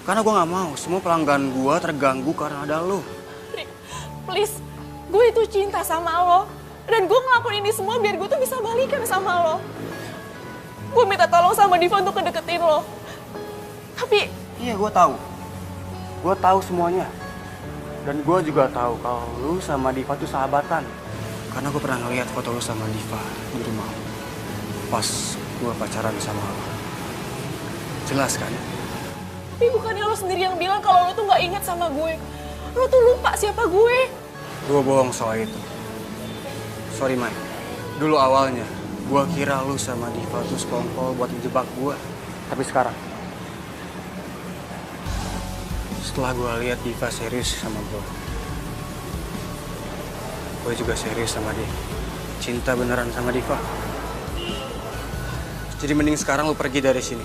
Karena gue nggak mau semua pelanggan gue terganggu karena ada lu. Rick, please, gue itu cinta sama lo. Dan gue ngelakuin ini semua biar gue tuh bisa balikan sama lo. Gue minta tolong sama Diva untuk ngedeketin lo. Tapi... Iya, gue tahu. Gue tahu semuanya. Dan gue juga tahu kalau lu sama Diva tuh sahabatan. Karena gue pernah ngeliat foto lu sama Diva di rumah. Pas gue pacaran sama lo. Jelas kan? Tapi bukannya lo sendiri yang bilang kalau lo tuh gak ingat sama gue. Lo tuh lupa siapa gue. Gue bohong soal itu. Sorry, Mai. Dulu awalnya, gue kira lu sama Diva tuh sekongkol buat ngejebak gue. Tapi sekarang, setelah gue lihat Diva serius sama gue juga serius sama dia. Cinta beneran sama Diva. Jadi mending sekarang lu pergi dari sini.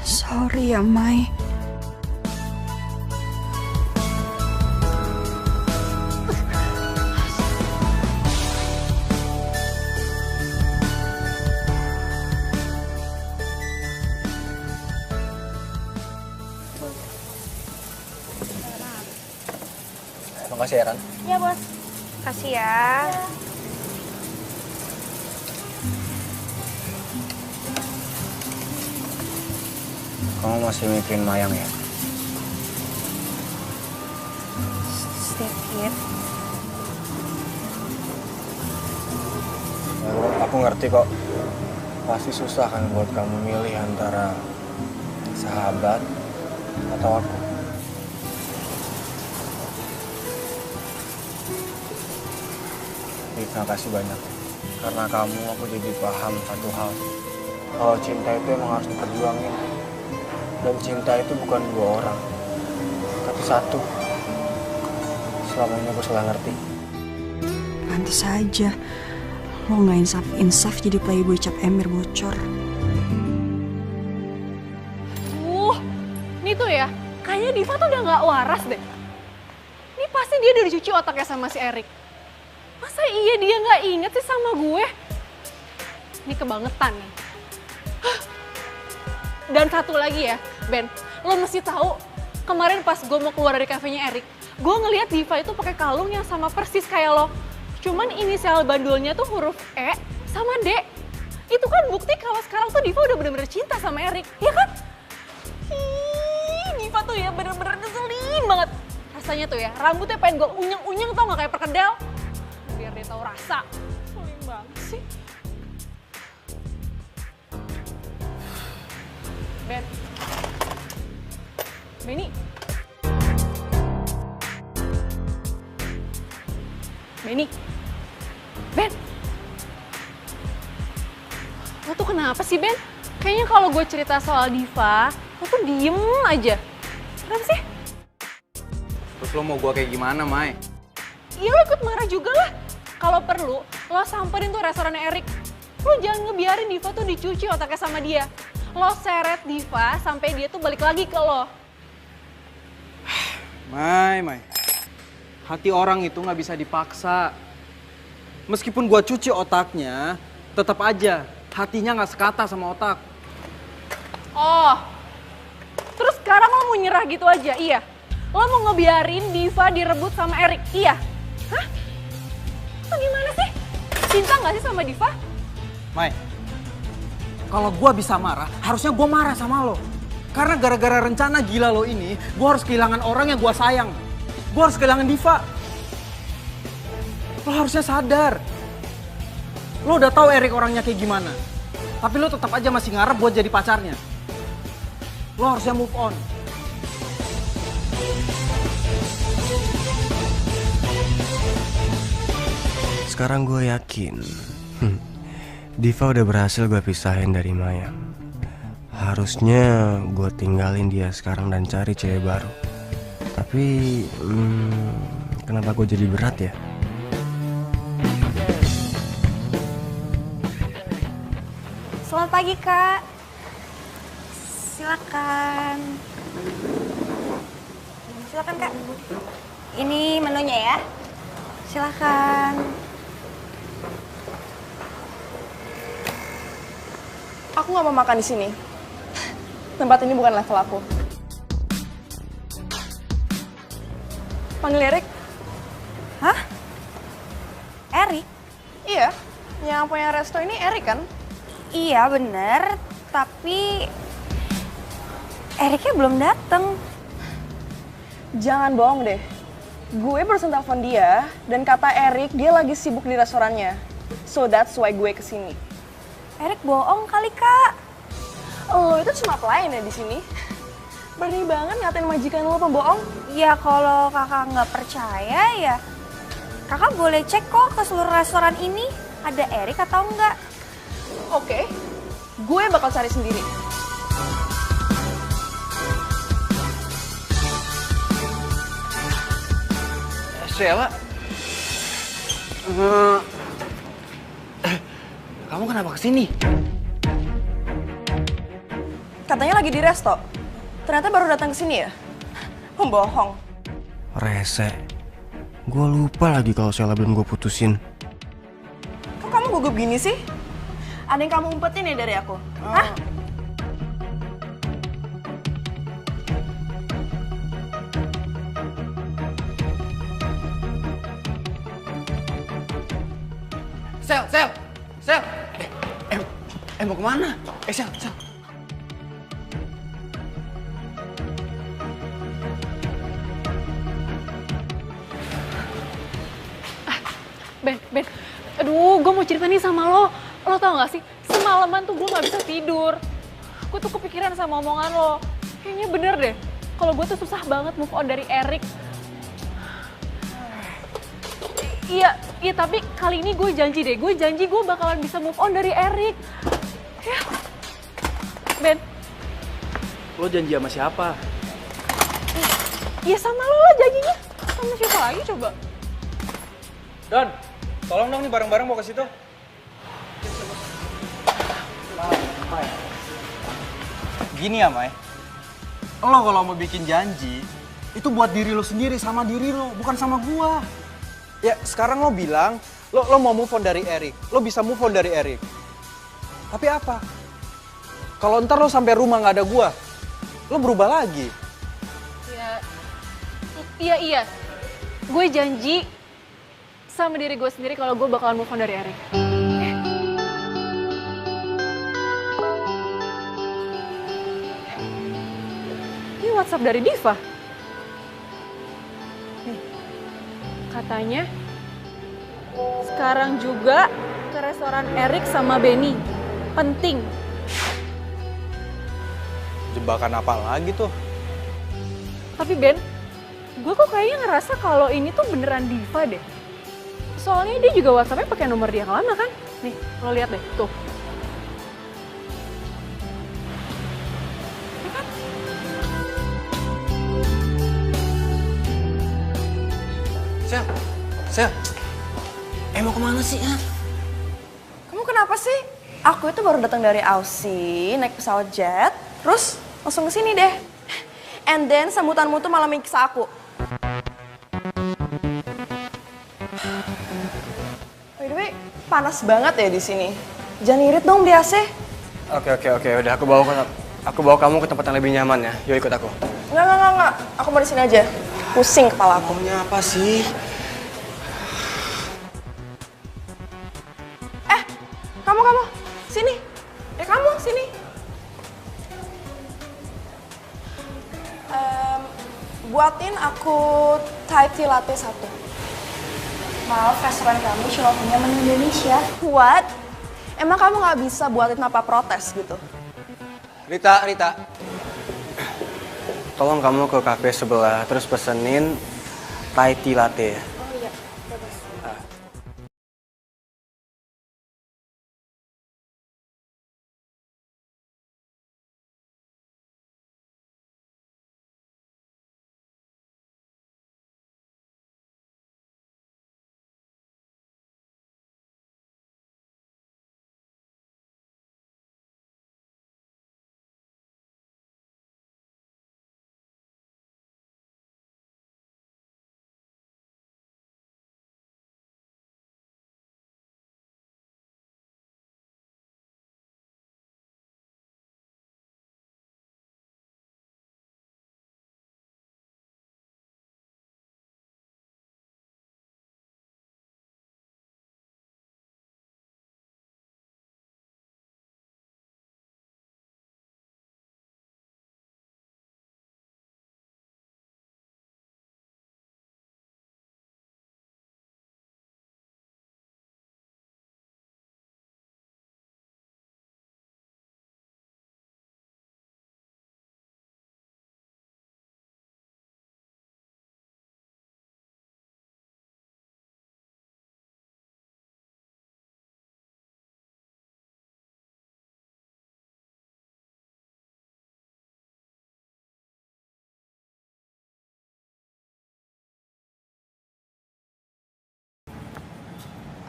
Sorry ya, Mai. Makasih ya, Ran. Ya, Bos. Kasih ya. Kamu masih mikirin Mayang ya? Sedikit. Ya, aku ngerti kok. Pasti susah kan buat kamu milih antara sahabat atau aku. Terima kasih banyak. Karena kamu aku jadi paham satu hal. Kalau cinta itu emang harus diperjuangin. Dan cinta itu bukan dua orang, tapi satu. Selama ini aku salah ngerti. Pantes aja lo nggak insaf jadi playboy cap emir bocor. Ini tuh ya, kayaknya Diva tuh udah nggak waras deh. Ini pasti dia udah dicuci otaknya sama si Erik. Masa iya dia nggak inget sih sama gue? Ini kebangetan nih. Dan satu lagi ya, Ben, lo mesti tahu kemarin pas gue mau keluar dari kafenya Erik, gue ngeliat Diva itu pakai kalung yang sama persis kayak lo. Cuman inisial bandulnya tuh huruf E sama D. Itu kan bukti kalau sekarang tuh Diva udah bener-bener cinta sama Erik, ya kan? Diva tuh ya bener-bener ngeselin banget. Rasanya tuh ya, rambutnya pengen gue unyeng-unyeng tau gak kayak perkedel. Biar dia tahu rasa. Ngeselin banget sih. Ben. Benny. Benny. Ben. Lo tuh kenapa sih, Ben? Kayaknya kalau gue cerita soal Diva, lo tuh diem aja. Kenapa sih? Terus lo mau gue kayak gimana, Mai? Iya, lo ikut marah juga lah. Kalau perlu, lo samperin tuh restorannya Erik. Lo jangan ngebiarin Diva tuh dicuci otaknya sama dia. Lo seret Diva sampai dia tuh balik lagi ke lo. Mai. Hati orang itu nggak bisa dipaksa. Meskipun gua cuci otaknya, tetap aja hatinya nggak sekata sama otak. Oh, terus sekarang lo mau nyerah gitu aja, iya? Lo mau ngebiarin Diva direbut sama Erik, iya? Hah? Lo gimana sih? Cinta nggak sih sama Diva? Mai, kalau gua bisa marah, harusnya gua marah sama lo. Karena gara-gara rencana gila lo ini, gua harus kehilangan orang yang gua sayang. Gua harus kehilangan Diva. Lo harusnya sadar. Lo udah tahu Erik orangnya kayak gimana. Tapi lo tetap aja masih ngarep buat jadi pacarnya. Lo harusnya move on. Sekarang gue yakin Diva udah berhasil gue pisahin dari Maya. Harusnya gue tinggalin dia sekarang dan cari cewek baru. Tapi kenapa gue jadi berat ya? Selamat pagi, Kak. Silakan. Silakan, Kak. Ini menunya ya. Silakan. Aku nggak mau makan di sini. Tempat ini bukan level aku. Panggil Erik. Hah? Erik? Iya, yang punya resto ini Erik kan? Iya, bener. Tapi Eriknya belum datang. Jangan bohong deh. Gue barusan telepon dia dan kata Erik dia lagi sibuk di restorannya. So that's why gue kesini. Erik bohong kali, Kak. Lo itu cuma pelayan ya di sini. Berani banget ngatain majikan lo pembohong. Ya kalau kakak nggak percaya ya kakak boleh cek kok ke seluruh restoran ini ada Erik atau enggak. Oke, gue bakal cari sendiri. Sheila, kamu kenapa kesini? Katanya lagi di resto. Ternyata baru datang ke sini ya? Pembohong. Rese, gue lupa lagi kalau Sheila belum gue putusin. Kok kamu gugup gini sih? Ada yang kamu umpetin ya dari aku? Hah? Sel, mau kemana? Sel. Ben, aduh, gue mau cerita nih sama lo. Lo tau gak sih, semalaman tuh gue gak bisa tidur. Gue tuh kepikiran sama omongan lo. Kayaknya bener deh, kalau gue tuh susah banget move on dari Erik. Iya, tapi kali ini gue janji deh. Gue janji gue bakalan bisa move on dari Erik. Ya. Ben. Lo janji sama siapa? Ya sama lo lah janjinya. Sama siapa lagi coba? Don, tolong dong nih barang-barang mau ke situ. Gini ya, Mai. Lo kalau mau bikin janji, itu buat diri lo sendiri, sama diri lo, bukan sama gua. Ya, sekarang lo bilang, lo mau move on dari Erik. Lo bisa move on dari Erik. Tapi apa? Kalau ntar lo sampai rumah nggak ada gua, lo berubah lagi. Iya. Gue janji sama diri gue sendiri kalau gue bakalan move on dari Erik. Ini WhatsApp dari Diva. Nih, katanya sekarang juga ke restoran Erik sama Benny. Penting. Jebakan apa lagi tuh? Tapi Ben, gue kok kayaknya ngerasa kalau ini tuh beneran Diva deh. Soalnya dia juga WhatsApp-nya pakai nomor dia yang lama kan? Nih, lo lihat deh, tuh. Ya kan? Sel, mau kemana sih, ha? Kamu kenapa sih? Aku itu baru datang dari Aussie, naik pesawat jet, terus langsung ke sini deh. And then sambutanmu tuh malah miksa aku. By the way, panas banget ya di sini. Jangan irit dong di AC. Oke. Udah aku bawa kamu ke tempat yang lebih nyaman ya. Yuk ikut aku. Enggak. Aku mau di sini aja. Pusing kepala aku. Maunya apa sih? Kamu. Sini. Kamu, sini. Buatin aku Thai tea latte 1. Maaf, restoran kami cuma punya menu Indonesia. What? Emang kamu nggak bisa buatin apa protes gitu? Rita. Tolong kamu ke kafe sebelah, terus pesenin Thai tea latte ya. Oh iya, bagus.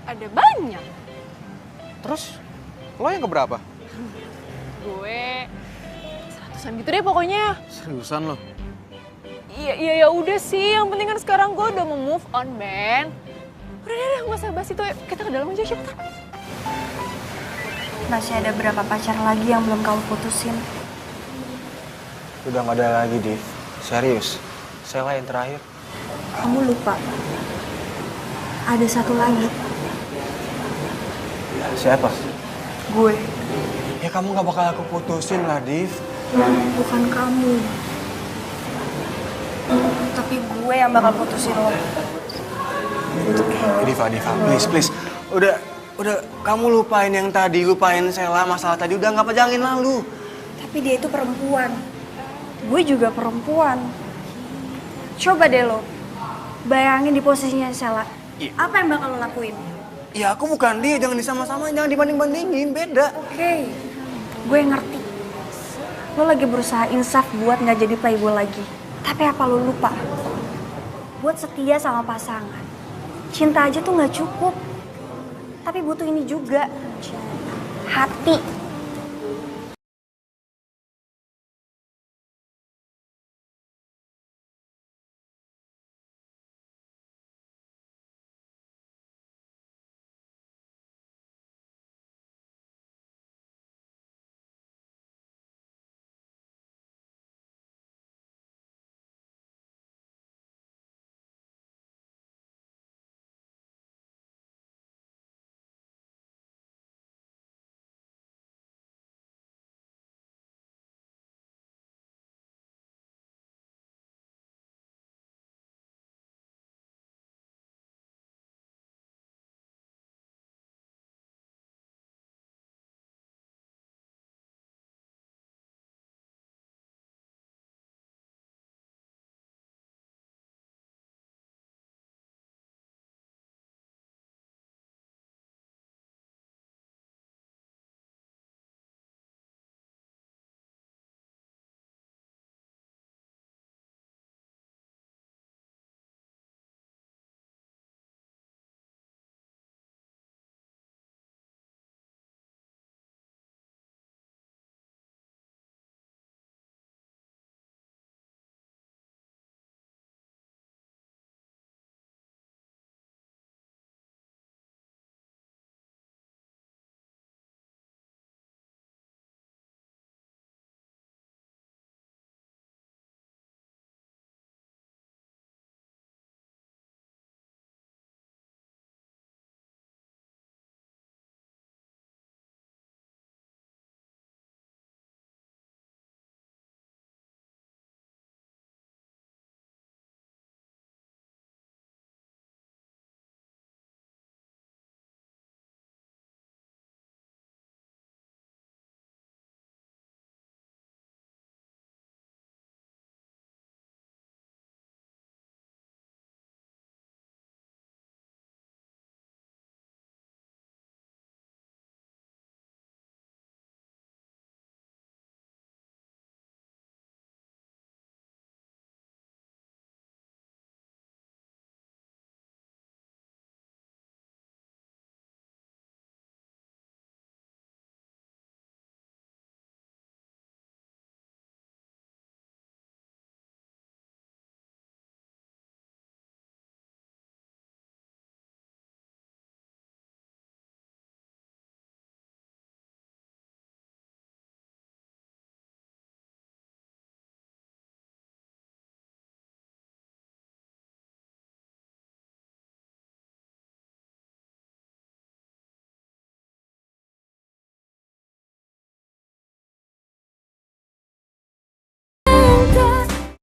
Ada banyak. Terus, lo yang keberapa? Gue 100-an gitu deh pokoknya. Seriusan lo? Iya, ya udah sih. Yang penting kan sekarang gue udah mau move on, Ben. Udah, nggak usah bahas itu. Kita ke dalam aja, cepetan. Masih ada berapa pacar lagi yang belum kamu putusin? Udah nggak ada lagi, Div. Serius. Sela yang terakhir. Kamu lupa. Ada satu lagi. Siapa? Gue. Ya kamu nggak bakal aku putusin lah, Div. Bukan kamu. Tapi gue yang bakal putusin lo. Diva, please. Udah, kamu lupain yang tadi, lupain Sela, masalah tadi, udah nggak pejangin lalu. Tapi dia itu perempuan. Gue juga perempuan. Coba deh lo, bayangin di posisinya Sela. Apa yang bakal lo lakuin? Ya aku bukan dia, jangan disama-samain, jangan dibanding-bandingin, beda. Oke, gue ngerti. Lo lagi berusaha insaf buat nggak jadi playboy lagi. Tapi apa lo lupa? Buat setia sama pasangan, cinta aja tuh nggak cukup. Tapi butuh ini juga, hati.